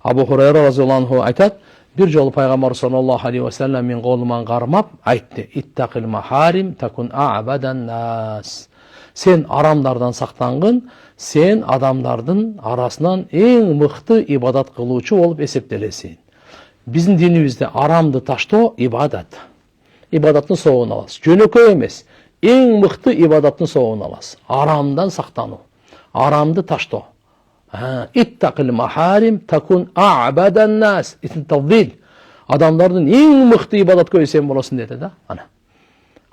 Абу Хурайра разияллаху анху айтат, bir жолу пайгамбар саллаллаху алейхи ва саллям мен колуман кармап айтты: "Иттақил махарим такун а'бадан нас." Сен арамдардан сактангын, сен адамдардын арасынан эң мыкты ибадат кылуучу болуп эсептелесиң. Биздин динибизде арамды таштоо ибадат. Ибадаттын соогун аласыз. Жөнөкөй эмес. Эң мыкты ибадаттын соогун аласыз. Арамдан сактануу. Арамды таштоо. İttaqil maharim takun a'badan nas. İsmi tafdil. Adamların en mıhtı ibadat koysan bolasın dedi da. Ana.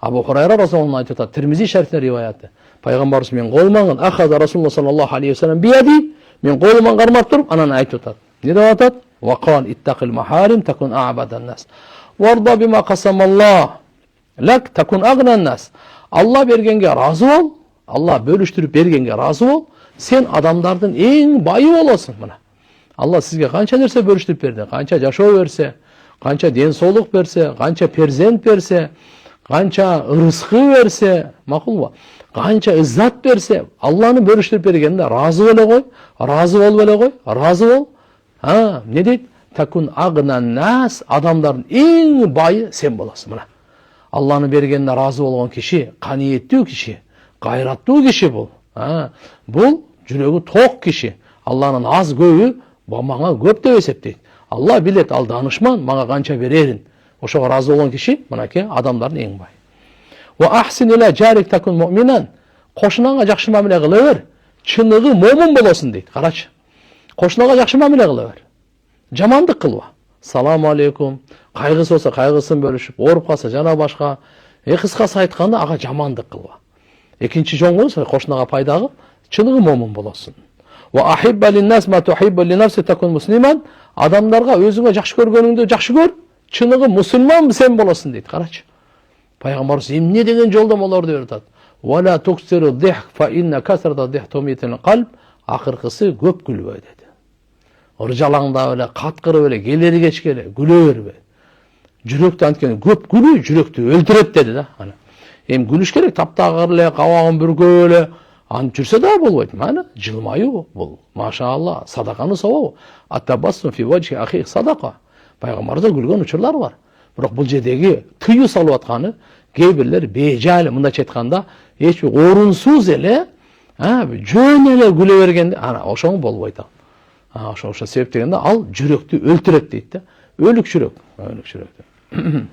Abu Hurayra Resulullah aytata Tirmizi şerifte rivayeti. Peygamberimiz men kolmağın ahada Resulullah sallallahu aleyhi ve sellem biyadi men kolmağın qarmap turup ananı aytata. Ne de atat? Ve qal ittaqil maharim takun a'badan nas. Warda bima qasamallah lak takun agnan nas. Allah bergenge razı ol. Allah bölüştürüp bergenge razı ol. Sen adamlardan en bayı olasın buna. Allah sizge kança nerse bölüştürüp berdi. Kança jaşоо berse, kança den sooluk berse, kança perzent berse, kança rızkı berse, makul kança izzat berse, Allah'ını bölüştürüp bergende razı bele koy, razı ol bele koy, razı ol. Ne deydi? Takun agnan nas, adamların en bayı sen bolasın buna. Allah'ını bergende razı olan kişi, kaniyetli kişi, gayratlı kişi bul. Bul жүрөгү ток киши. Алланын аз көбү мага көп деп эсептейт. Алла билет, ал данышман, мага канча берерин. Ошого разы болгон киши мынакей адамдардын эң бай. Ва ахсин ила жарик такун муъминан. Кошунаңа жакшы мамиле кыла бер. Чыныгы момун болосун дейт. Карачы. Кошунага жакшы мамиле кыла бер. Жамандык кылба. Салам алейкум. Кайгысы болсо кайгысын бөлүшүп, ооруп калса жана башка. Кыскасы айтканда ага жамандык кылба. Экинчи жөн болсо кошунага пайда кылып, чыныгы момун болосун. Ва ахибба лин-нас ма тухиббу ли-нафси такун муслиман. Адамдарга өзүңө жакшы көргөнүңдү жакшы көр, чыныгы мусулман сен болосун дейт. Карачы. Пайгамбарыбыз эмне деген жолдомолорду берип атат. Ва ла туксиру дихк фа инна касрата дихк тумитул калб. Акыркысы көп күлбө деди. Ыржалаңда эле, каткырып эле, келери кечке күлө бербе. Жүрөктү анткени көп күлүү жүрөктү өлтүрөт деди да. Ана. Эми күлүш керек, таптагыр эле, кабагын бүркөп эле, аны жүрсө да болбойт. Мана жылмаюу бул, машаалла, садаканы сабабы. Аттабассум фи ваджи ахих садака. Пайгамбарда күлгөн учурлар бар. Бирок бул жердеги тыюу салып атканы кээ бирлер бежали мындайча айтканда, эч орунсуз эле, жөн эле күлө бергенде, ана ошоң болбойт. Ошо себеп дегенде ал жүрөктү өлтүрөт дейт да. Өлүк жүрөк, өлүк жүрөк.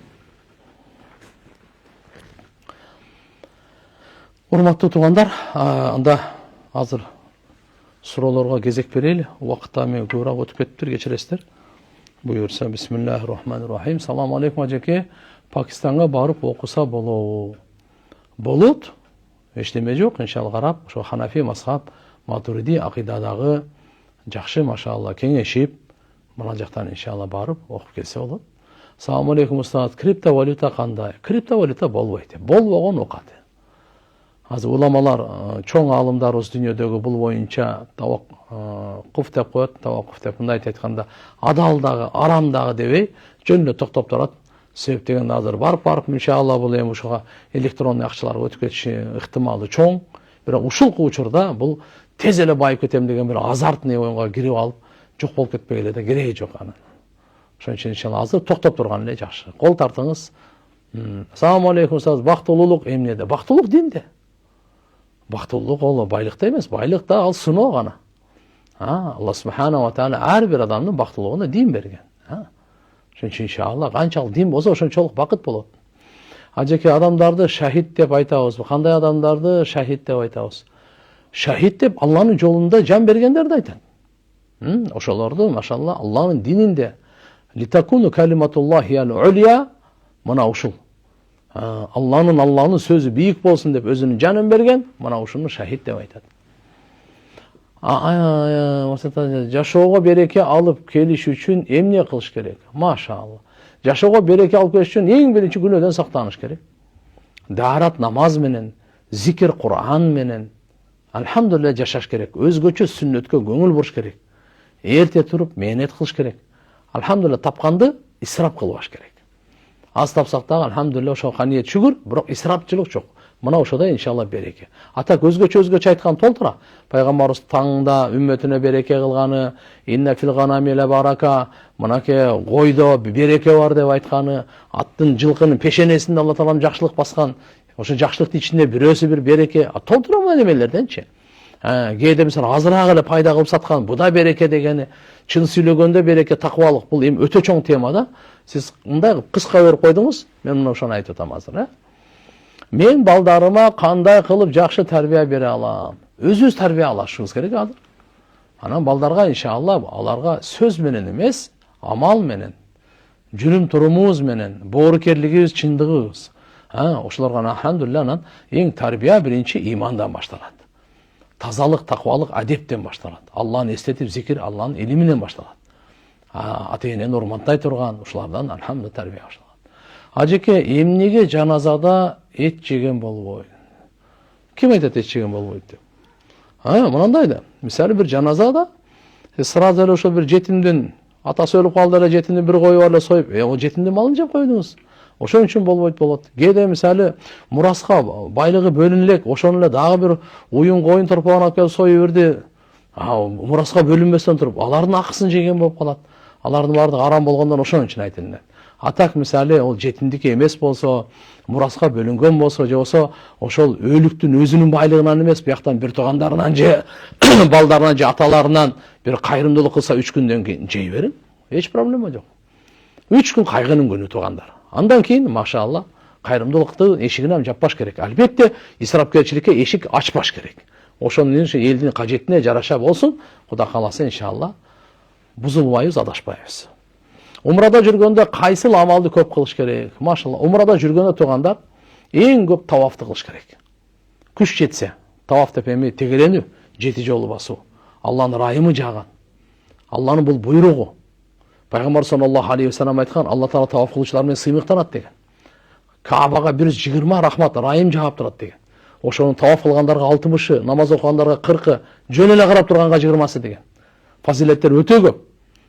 Урматтуу туугандар, анда азыр суроолорго кезек берели. Убакытта мен көбүрөөк өтүп кетиптир, кечиресиздер. Буюрса, бисмиллахир-рахманир-рахим. Салам алейкум ажеке. Пакистанга барып окуса болобу? Болот. Эчтеме жок, иншалла карап, ошо Ханафи мазхаб, Матуриди акыйдадагы жакшы, машалла, кеңешип, мына жактан иншалла барып окуп келсе болот. Салам алейкум устаз. Криптовалюта кандай? Криптовалюта болбойт. Болбогон окат. Азыр уламалар, чоң алымдарыбыз дүйнөдөгү бул боюнча таваккуф деп коет, таваккуф деп мындайча айтканда адал дагы, арам дагы дебей, жөн эле токтоп турат. Себеп дегенде азыр барып иншалла бул эми ушуга электронный акчаларга өтүп кетиши ыктымалы чоң. Бирок ушул учурда бул тез эле байып кетем деген бир азартный оюнга кирип алып, жок болуп кетпегиле да кереги жок анын. Ошон үчүн иншалла азыр токтоп турган эле жакшы. Кол тартыңыз. Салам алейкум устаз. Бактылуулук эмнеде? Бактылуулук динде. Бактылуулук ол байлыкта эмес, байлык да ал сыноо гана. Алла субхана ва тааля ар бир адамдын бактылуулугуна дин берген. Ошон үчүн иншалла канчалык дин болсо ошончолук бакыт болот. Ажеке, адамдарды шахид деп айтабызбы? Кандай адамдарды шахид деп айтабыз? Шахид деп Алланын жолунда жан бергендерди айтат. Ошолорду машалла Алланын дининде литакуну калиматуллахи ал-улия, мына ушул. Алланын сөзү бийик болсун деп өзүнүн жанын берген, мына ушуну шахид деп айтат. Жашоого береке алып келиш үчүн эмне кылыш керек? Машалла. Жашоого береке алып келиш үчүн эң биринчи күнөөдөн сактаныш керек. Даарат намаз менен, зикир Кур'ан менен, алхамдулилlah жашаш керек. Өзгөчө сүннөткө көңүл буруш керек. Эрте туруп мээнет кылыш керек. Алхамдулилlah тапканды исрап кылбаш керек. Аз тапсак дагы алхамдулилlah ошо каниет шүгүр, бирок исрапчылык жок. Мына ошода иншалла береке. Атак өзгөчө айткан толтура. Пайгамбарыбыз таңда үммөтүнө береке кылганы, инна фил ганами ла барака, мынаке койдо береке бар деп айтканы, аттын жылкынын пешенесинде Алла таалам жакшылык баскан. Ошо жакшылыктын ичинде бирөөсү бир береке. Толтура немелерденчи. Кээде мисалы азыраак эле пайда кылып саткан, бу да береке дегени, чын сүйлөгөндө береке, такыбалык, бул эми өтө чоң тема да. Сиз мындай кыска берип койдуңуз, мен мына ошону айтып атам азыр, Мен балдарыма кандай кылып жакшы тарбия бере алам? Өзүбүз тарбия алышыбыз керек азыр. Анан балдарга иншалла аларга сөз менен эмес, амал менен, жүрүм турумубуз менен, боорукерлигибиз, чындыгыбыз. Ошолорго алхамдулилlah анан эң тарбия биринчи имандан башталат. Тазалык, такыбалык адептен башталат. Алланы эстетип, зикир Алланын илиминен башталат. Ата энени урматтай турган ушулардан алхамдулилlah тарбия башталат. Ажеке, эмнеге жаназада эт жеген болбойт? Ким айтат эт жеген болбойт деп? Мынандай да. Мисалы бир жаназада сразу эле ошо бир жетимдин атасы өлүп калды эле, жетимдин бир кою бар эле союп, ол жетимдин малын жеп койдуңуз. Ошон үчүн болбойт болот. Кээде мисалы мураска байлыгы бөлүнө элек, ошону эле дагы бир уюн коюн торпогун алып келип союп берди. Мураска бөлүнбөстөн туруп, алардын акысын жеген болуп калат. Алардын баардыгы арам болгондон ошон үчүн айтылат. Атак мисалы ол жетимдики эмес болсо, мураска бөлүнгөн болсо, же болсо ошол өлүктүн өзүнүн байлыгынан эмес, бияктан бир туугандарынан же балдарынан же аталарынан бир кайрымдуулук кылса 3 күндөн кийин жей берин. Эч проблема жок. 3 күн кайгынын күнү туугандар. Андан кийин машалла кайрымдуулукту эшигине жаппаш керек. Албетте исрапкерчиликке эшик ачпаш керек. Ошонун элдин кажетине жараша болсун. Кудай кааласа иншалла бузулбайбыз, адашпайбыз. Умрада жүргөндө кайсыл амалды көп кылыш керек? Машалла, умрада жүргөндө туугандар эң көп тавафты кылыш керек. Күч жетсе, таваф деп эми тегеленүү, 7 жолу басуу. Алланын райымы жаган. Алланын бул буйругу. Пайгамбар саллаллаху алейхи ва саллям айткан, Алла таала таваф кылуучулар менен сыймыктанат деген. Каабага 120 рахмат, райым жаап турат деген. Ошонун таваф кылгандарга 60-ы, намаз окугандарга 40-ы, жөн эле карап турганга 20-сы деген. Фазилеттер өтө көп.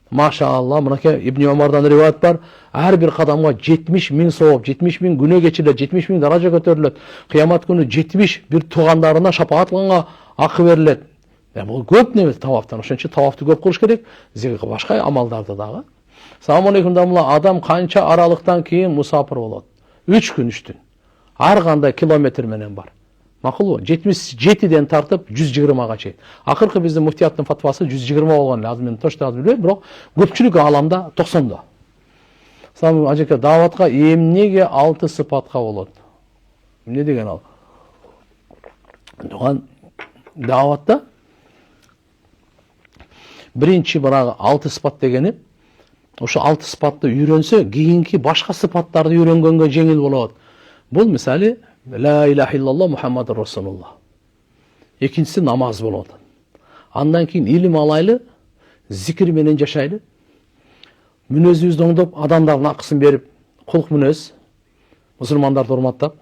Машалла, мынакей Ибн Омардан риваят бар. Ар бир кадамга 70 000 сооп, 70 000 күнөө кечирилет, 70 000 даража көтөрүлөт. Кыямат күнү 70 бир туугандарына шапаат кылганга акы берилет. Бул көп неме тавафтан. Ошон үчүн тавафты көп кылыш керек. Башка амалдарды дагы. Салам алейкум дамла, адам канча аралыктан кийин мусафир болот? 3 күн 3 түн. Ар кандай километр менен бар. Макулбу? 77ден тартып 120га чейин. Акыркы биздин муфтияттын фатвасы 120 болгон эле. Азыр мен точно билбейм, бирок көпчүлүк ааламда 90да. Сам ажеке, даватка эмнеге 6 сыпатка болот? Эмне деген ал? Туган даватта биринчи барагы 6 сыпат дегени, ошо 6 сыпатты үйрөнсө, кийинки башка сыпаттарды үйрөнгөнгө жеңил болот. Бул мисалы ла илаха иллаллах Мухаммадур Расулуллах. Экинчиси намаз болот. Андан кийин илим алайлы, зикир менен жашайлы. Мүнөзүбүздү оңдоп, адамдардын акысын берип, кулк мүнөз, мусулмандарды урматтап.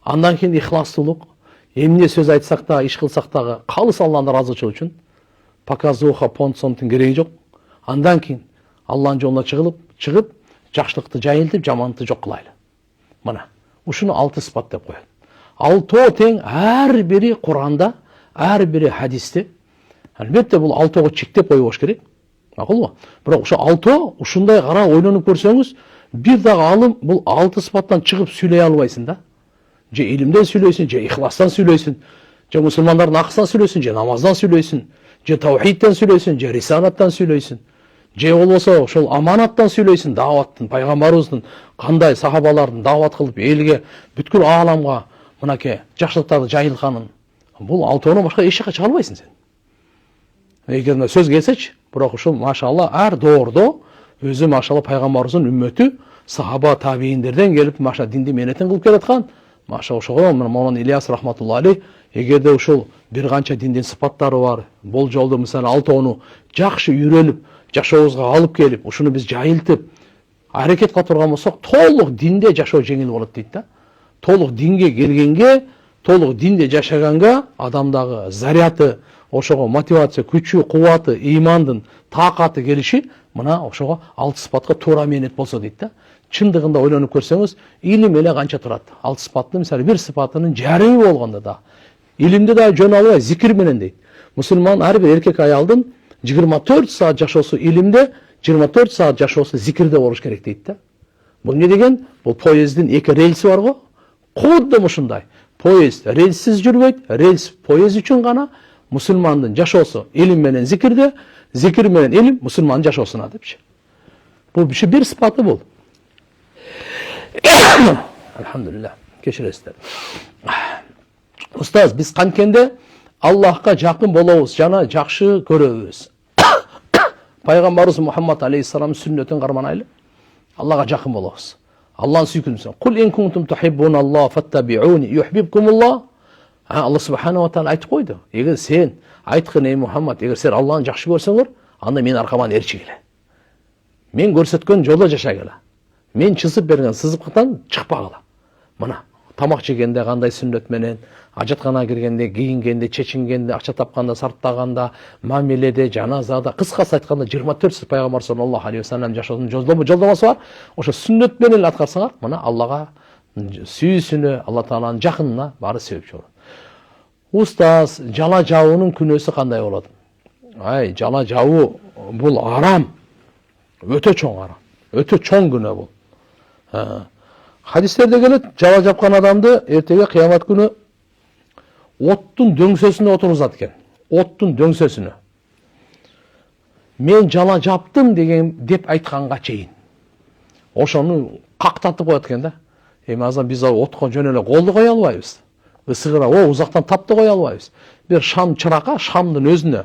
Андан кийин ихластуулук, эмне сөз айтсак да, иш кылсак дагы калыс Алланын ыраазычылыгы үчүн показуха, понсонтун кереги жок. Андан кийин Алланын жолуна чыгып, жакшылыкты жайылтып, жаманды жок кылайлы. Мына, ушуну 6 сыпат деп коет. Алтоо тең ар бири Куранда, ар бири хадисте. Албетте бул алтоого чектеп койбош керек. Макулбу? Бирок ошо алтоо ушундай кара ойлонуп көрсөңүз, бир дагы алым бул 6 сыпаттан чыгып сүйлөй албайсың да. Же илимден сүйлөйсүң, же ихластан сүйлөйсүң, же мусулмандардын акысынан сүйлөйсүң, же намаздан сүйлөйсүң, же таухидтен сүйлөйсүң, же рисалаттан сүйлөйсүң, же болбосо ошол аманаттан сүйлөйсүң, даваттын, пайгамбарыбыздын кандай сахабалардын дават кылып элге, бүткүл ааламга мынакей жакшылыктарды жайылганын. Бул алтоону башка эч жака чыга албайсың сен. Эгер сөз келсечи, бирок ушул машалла ар доордо өзү машалла пайгамбарыбыздын үммөтү, сахаба табииндерден келип маша динди менетин кылып келаткан. Маша ошого Мамон Ильяс рахматулла алейх, эгерде ушул бир канча диндин сыпаттары бар, болжолду мисалы алтоону жакшы үйрөнүп, жашообузга алып келип, ушуну биз жайылтып, аракет кыла турган болсок, толук динде жашоо жеңил болот дейт да. Толук динге келгенге, толук динде жашаганга адамдагы заряды, ошого мотивация, күчү, кубаты, имандын таакаты келиши мына ошого 6 сыпатка туура менет болсо дейт да. Чындыгында ойлонуп көрсөңүз, илим эле канча турат? 6 сыпаттын мисалы бир сыпатынын жарымы болгондо да. Илимди да жөн албай зикир менен дейт. Мусулман ар бир эркек аялдын 24 саат жашоосу илимде, 24 саат жашоосу зикирде болуш керек дейт да. Бул эмне деген? Бул поезддин 2 рельси бар го. Кудду ушундай. Поезд рельсиз жүрбөйт, рельс поезд үчүн гана. Мусулмандын жашоосу илим менен зикирде, зикир менен илим мусулмандын жашоосуна депчи. Бул бир сыпаты бул. Alhamdulillah. Кечиресиздер. Устаз, биз канткенде Аллахка жакын болобуз, жана жакшы көрөбүз. Пайгамбарыбыз Мухаммад алейхиссалам сүннөтүн карманайлы. Аллага жакын болобуз. Алланы сүйкүнсүң. Кул ин кунтум тухиббуналлах фаттабиуни юхиббукумуллах. Алла субханаху ва таала айтып койду. Эгер сен айткын ey Мухаммад, эгер сен Алланы жакшы көрсөңөр, анда мен аркаман ээрчигиле. Мен көрсөткөн жолдо жашагыла. Мен чызып берген сызыптан чыкпагыла. Мына, тамак жегенде кандай сүннөт менен, ажаткана киргенде, кийингенде, чечингенде, акча тапканда, сарптаганда, мамиледе, жаназада, кыскасы айтканда 24 пайгамбар саллаллаху алейхи ва саллям жашоосунун жолдомосу бар. Ошо сүннөт менен аткарсаңар, мына Аллага сүйүүсүнө, Алла тааланын жакынына баары себепчи болот. Устаз, жала жабуунун күнөөсү кандай болот? Ай, жала жабуу бул арам. Өтө чоң арам. Өтө чоң күнөө бул. Хадистерде келет, жала жапкан адамды эртеге кыямат күнү оттун дөңсөсүнө отургузат экен. Оттун дөңсөсүнө. Мен жала жаптым деген деп айтканга чейин. Ошону кактатып коет экен да. Эми азан биз отко жөн эле колду кое албайбыз. Ысыгыра, узактан тапты кое албайбыз. Бир шам чырака, шамдын өзүнө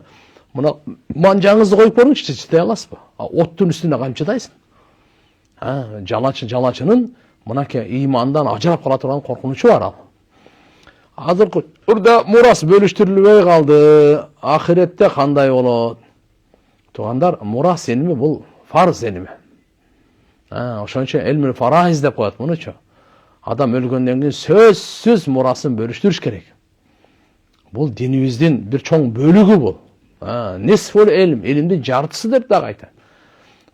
мына манжаңызды коюп көрүңүчү, чыдай аласызбы? Оттун үстүнө кантип чыдайсың? Жалачынын мынакей имандан ажырап кала турган коркунучу бар ал. Азыркы учурда мурас бөлүштүрүлбөй калды. Ахиретте кандай болот? Туугандар, мурас сеними бул фарз сеними. Ошон үчүн элмил фарайз деп коет мунучу. Адам өлгөндөн кийин сөзсүз мурасын бөлүштүрүш керек. Бул динибиздин бир чоң бөлүгү бул. Нисфул элм, илимдин жартысы деп дагы айтат.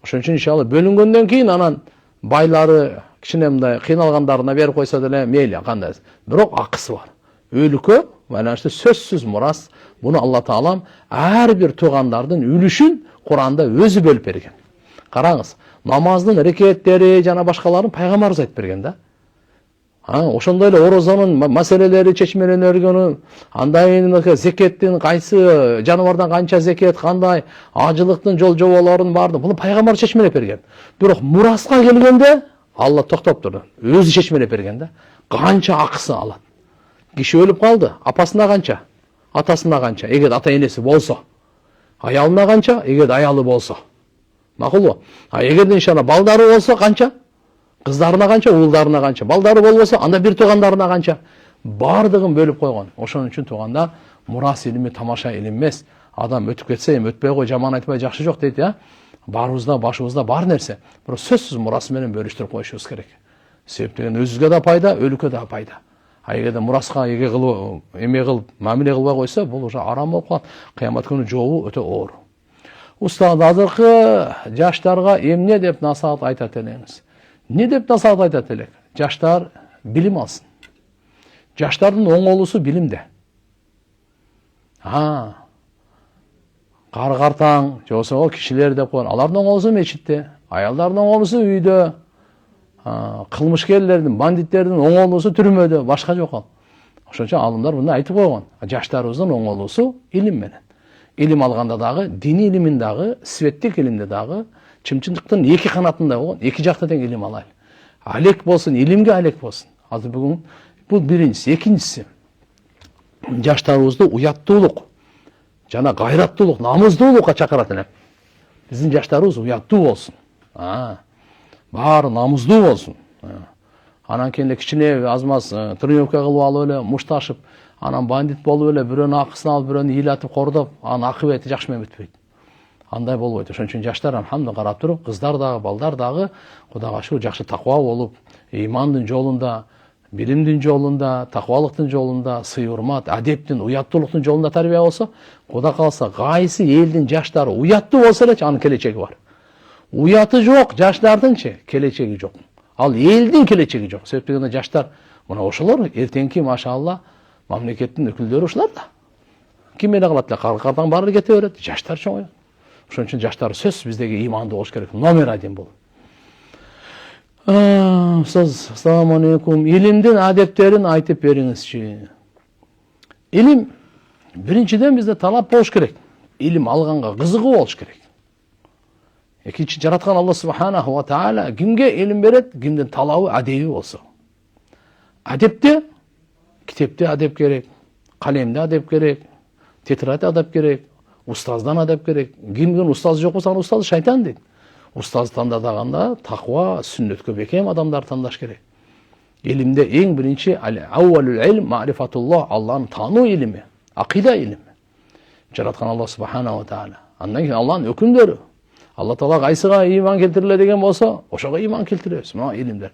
Ошон үчүн иншалла бөлүнгөндөн кийин анан байлары кичине мындай кыйналгандарына берип койсо деле мейли кандай. Бирок акысы бар. Өлүккө байланыштуу сөзсүз мурас. Буну Алла таалам ар бир туугандардын үлүшүн Куранда өзү бөлүп берген. Караңыз, намаздын рекеттери жана башкаларын пайгамбарыбыз айтып берген да. Ошондой эле орозонун маселелери чечмелөнөргөнү, андай зекеттин кайсы жаныбардан канча зекет, кандай ажылыктын жол жоболорун барды, буну пайгамбар чечмелеп берген. Бирок мураска келгенде Алла токтоп турду. Өзү чечмелеп берген да. Канча акысы алат. Киши өлүп калды, апасына канча, атасына канча, эгер ата энеси болсо, аялына канча, эгер аялы болсо. Макулбу? Эгерде иншалла балдары болсо канча, кыздарына канча, уулдарына канча, балдары болбосо, анда бир туугандарына канча. Бардыгын бөлүп койгон. Ошон үчүн туугандар, мурас илими тамаша илим эмес. Адам өтүп кетсе, өтпөй кой, жаман айтпай жакшы жок дейт, я. Баарыбызда, башыбызда бар нерсе. Бирок сөзсүз мурасы менен бөлүштүрүп коюшубуз керек. Себеп деген өзүбүзгө да пайда, өлүккө да пайда. Эгерде мураска эме кылып, мамиле кылбай койсо, бул уже арам болуп калат. Кыямат күнү жообу өтө оор. Устаз, азыркы жаштарга эмне деп насаат айтат элеңиз? Не деп насаат айтат элек? Жаштар билим алсын. Жаштардын оңолусу билимде. Кар-картаң, же болсо кишилер деп коет. Алардын оңолусу мечитте, аялдардын оңолусу үйдө, кылмышкерлердин, бандиттердин оңолусу түрмөдө, башка жок ал. Ошон үчүн алымдар мындай айтып койгон. Жаштарыбыздын оңолусу илим менен. Илим алганда дагы, дини илимин дагы, светтик илимде дагы, чымчындыктын эки канатында болгон, эки жакта тең илим алайлы. Алек болсун, илимге алек болсун. Азыр бүгүн бул биринчиси, экинчиси. Жаштарыбызды уяттуулук жана гайраттуулук, намыздуулукка чакырат элем. Биздин жаштарыбыз уяттуу болсун. Баары намыздуу болсун. Анан кийин кичине азмаз тренировка кылып алып эле, мушташып, анан бандит болуп эле, бирөөнүн акысын алып, бирөөнү ыйлатып, кордоп, анын акыбети жакшы менен бүтпөйт. Андай болбойт. Ошон үчүн жаштар алхамдулилlah карап туруп, кыздар дагы, балдар дагы Кудайга шүгүр жакшы таква болуп, ыймандын жолунда, билимдин жолунда, таквалыктын жолунда, сый урмат, адептин, уяттуулуктун жолунда тарбия болсо, Кудай кааласа, кайсы элдин жаштары уяттуу болсо элечи анын келечеги бар. Уяты жок жаштардынчы келечеги жок. Ал элдин келечеги жок. Себеп дегенде жаштар, мына ошолор эртеңки машалла мамлекеттин өкүлдөрү ушулар да. Ким эле кылат эле, кар-картаң баары кете берет, жаштар чоңойот. Ошон үчүн жаштар сөз биздеги имандуу болуш керек. Номер 1 бул. Ассаламу алейкум. Илимдин адептерин айтып бериңизчи. Илим биринчиден бизде талап болуш керек. Илим алганга кызыгуу болуш керек. Экинчи, жараткан Алла субханаху ва таала кимге илим берет, кимдин талабы, адеби болсо. Адепте, китепте адеп керек, калемде адеп керек, тетрадь адеп керек, устаздан адеп керек. Кимдин устаз жок болсо, устаз шайтан дейт. Устаз тандаганда таква, сүннөткө бекем адамдар тандаш керек. Илимде эң биринчи ауалул илм ма'рифатуллах, Аллахны таануу илими, акида илими. Жараткан Алла субханаху ва таала. Андан кийин Аллахнын өкүмдөрү. Алла Таала кайсыга иман келтириле деген болсо, ошого иман келтиребиз. Мына илимдер.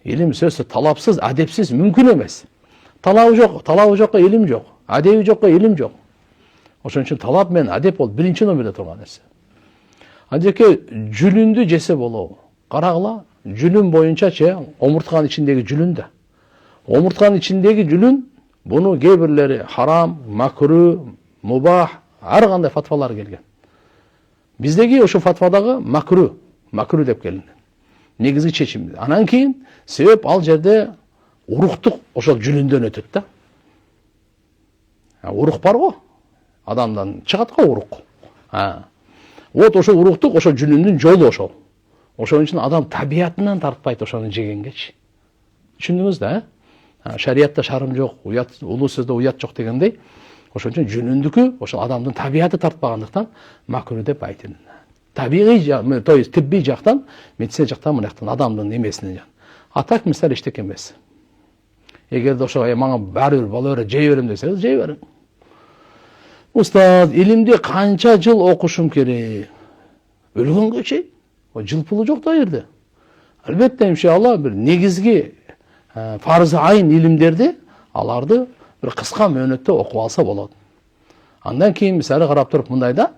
Илим сөзсүз талапсыз, адепсиз мүмкүн эмес. Талабы жокко илим жок. Адеби жокко илим жок. Ошон үчүн талап менен адеп бол биринчи номерде турган нерсе. Анжеке жүлүндү жесе болобу? Карагыла, жүлүн боюнчачы, омуртканын ичиндеги жүлүндө. Омуртканын ичиндеги жүлүн, буну кээ бирлери харам, макру, мубах, ар кандай фатвалар келген. Биздеги ошо фатвадагы макру деп келинген. Негизги чечим. Анан кийин себеп ал жерде уруктук ошол жүлүндөн өтөт да. Урук бар го. Адамдан чыгат го урук. Вот ошо уруктук ошо жүлүндүн жолу ошол. Ошон үчүн адам табиятынан тартпайт ошону жегенгечи. Түшүндүңүз да? Шариятта шарым жок, уят, улуу сөздө уят жок дегендей. Ошон үчүн жүнүндүкү ошол адамдын табияты тартпагандыктан макру деп айтылат. Табигый, то есть тиббий жактан, медицина жактан мынаяктан адамдын эмесинен. А так мисал эчтеке эмес. Эгерде ошо мага баары бир боло берет, жей берем десеңиз, жей бериң. Устаз, илимди канча жыл окушум керек? Өлгөнгө чейин. Жыл пулу жок да жерде. Албетте, иншалла, бир негизги фарзы айын илимдерди, аларды bir kıska mönötte okup alsa bolot. Andan keyin misali karap turup mındayda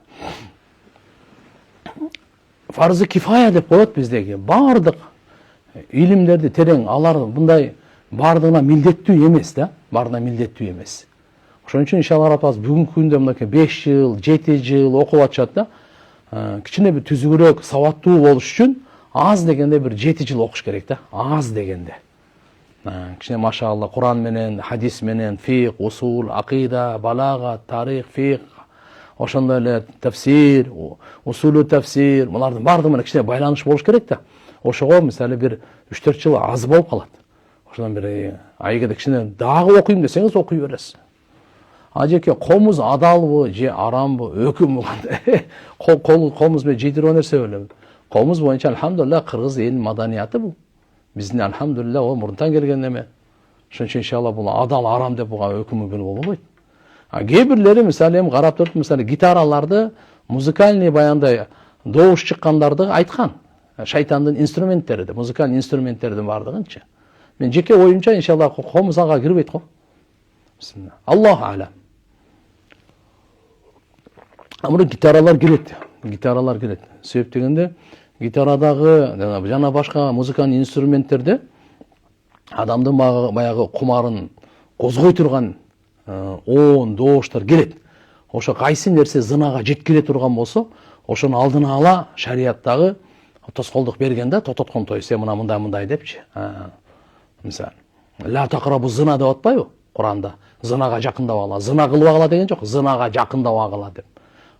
farzı kifaya dep koyot bizdeki. Bardıq ilimlerdi tereң alar bunday bardığına mildettүү emes da. Bardığına mildettүү emes. Ошон үчүн иншалла апабыз бүгүнкү күндө мынакей 5 жыл, 7 жыл окуп атышат да. Кичине бир түзүгүрөөк, сабаттуу болуш үчүн аз дегенде бир 7 жыл окуш керек да. Аз дегенде. Кичине машалла Куран менен, хадис менен, фиq, усул, акида, балага, тарих, фиq, ошондой эле тафсир, усулу тафсир, булардын баардыгы менен кичине байланыш болуш керек да. Ошого мисалы бир 3-4 жыл аз болуп калат. Ошондон бери айгеде кичине дагы окуйм десеңиз окуй бересиз. Ажеке комуз адалбы же арамбы өкүмбү кандай? Комуз менен жейдирүү нерсе белем. Комуз боюнча алхамдулилlah кыргыз элинин маданияты бул. Биздин алхамдулилlah ол мурунтан келген неме. Ошон үчүн иншалла бул адал арам деп буга өкүмү берип болбойт. Кээ бирлери мисалы эми карап туруп мисалы гитараларды музыкальный баягындай добуш чыккандарды айткан. Шайтандын инструменттери деп, музыкалдык инструменттердин бардыгынчы. Мен жеке оюмча иншалла комуз ага кирбейт го. Бисмилlah. Аллаху алам. Амыр гитаралар кирет. Гитаралар кирет. Себеп дегенде гитарадагы жана башка музыкалдык инструменттерде адамдын баягы кумарын козгой турган оон добуштар келет. Ошо кайсы нерсе зынага жеткире турган болсо, ошону алдына ала шариаттагы тоскоолдук берген да, тототкон той сен мындай депчи. Мисалы, ла тақрабу зына деп атпайбы Куранда? Зынага жакындап агыла. Зына кылып агыла деген жок, зынага жакындап агыла деп.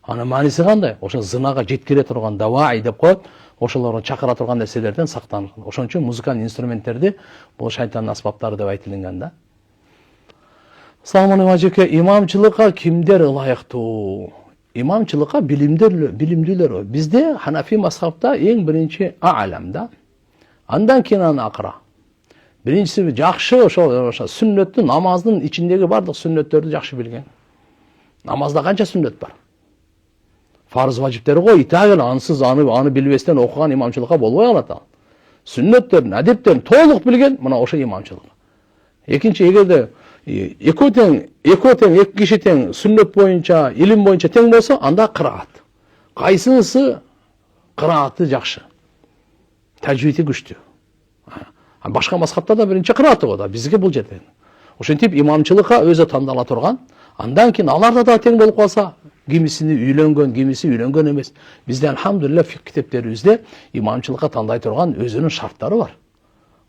Анын мааниси кандай? Ошо зынага жеткире турган давай деп коет. Ошолорду чакыра турган нерселерден сактанып. Ошон үчүн музыкалдык инструменттерди бул шайтандын аспаптары деп айтылган да. Саламу алейкум ажеке, имамчылыкка кимдер ылайыктуу? Имамчылыкка билимдүүлөр. Бизде Ханафи мазхабта эң биринчи а'лам да. Андан кийин аны акыра. Биринчиси жакшы ошо сүннөттү, намаздын ичиндеги бардык сүннөттөрдү жакшы билген. Намазда канча сүннөт бар? Фарыз важиптери го, итагел ансыз аны билбестен окуган имамчылыкка болбой калат ал. Сүннөттөрдүн, адептерин толук билген, мына ошо имамчылык. Экинчи, эгерде экөө тең эки киши тең сүннөт боюнча, илим боюнча тең болсо, анда кыраат. Кайсынысы кырааты жакшы, тажвиди күчтүү. Башка мазхабта да биринчи кырааты го да, бизге бул жерде. Ошентип имамчылыкка өзү тандала турган, андан кийин аларда да тең болуп калса, кимисини үйлөнгөн, кимиси үйлөнгөн эмес. Бизде алхамдулилlah фик китептерибизде имамчылыкка тандай турган өзүнүн шарттары бар.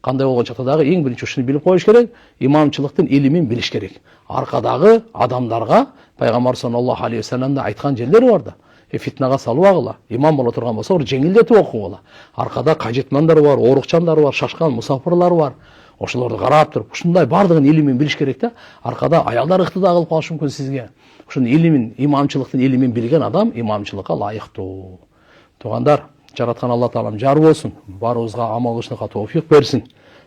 Кандай болгон чакта дагы эң биринчи ушуну билип коюш керек, имамчылыктын илимин билиш керек. Аркадагы адамдарга пайгамбар саллаллаху алейхи вассаламда айткан жерлери бар да. Фитнага салбагыла, имам боло турган болсо, жеңилдетип окугула. Аркада кажетмандар бар, орукчандар бар, шашкан мусафирлар бар. Ошолорду карап туруп, ушундай бардыгын илимин билиш керек да. Аркада аялдар ыктыда кылып калышы мүмкүн сизге. Ушунун илимин, имамчылыктын илимин билген адам имамчылыкка лайыктуу. Тугандар, жараткан Алла таалам жар болсун, баарыбызга амал кылышка тоофик берсин.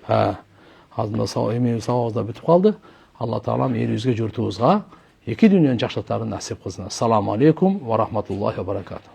Алдында сабагыбызда бүтүп калды. Алла таалам элибизге, журтубузга эки дүйнөнүн жакшылыктарын насип кылсын. Ассаламу алейкум ва рахматуллахи ва баракатух.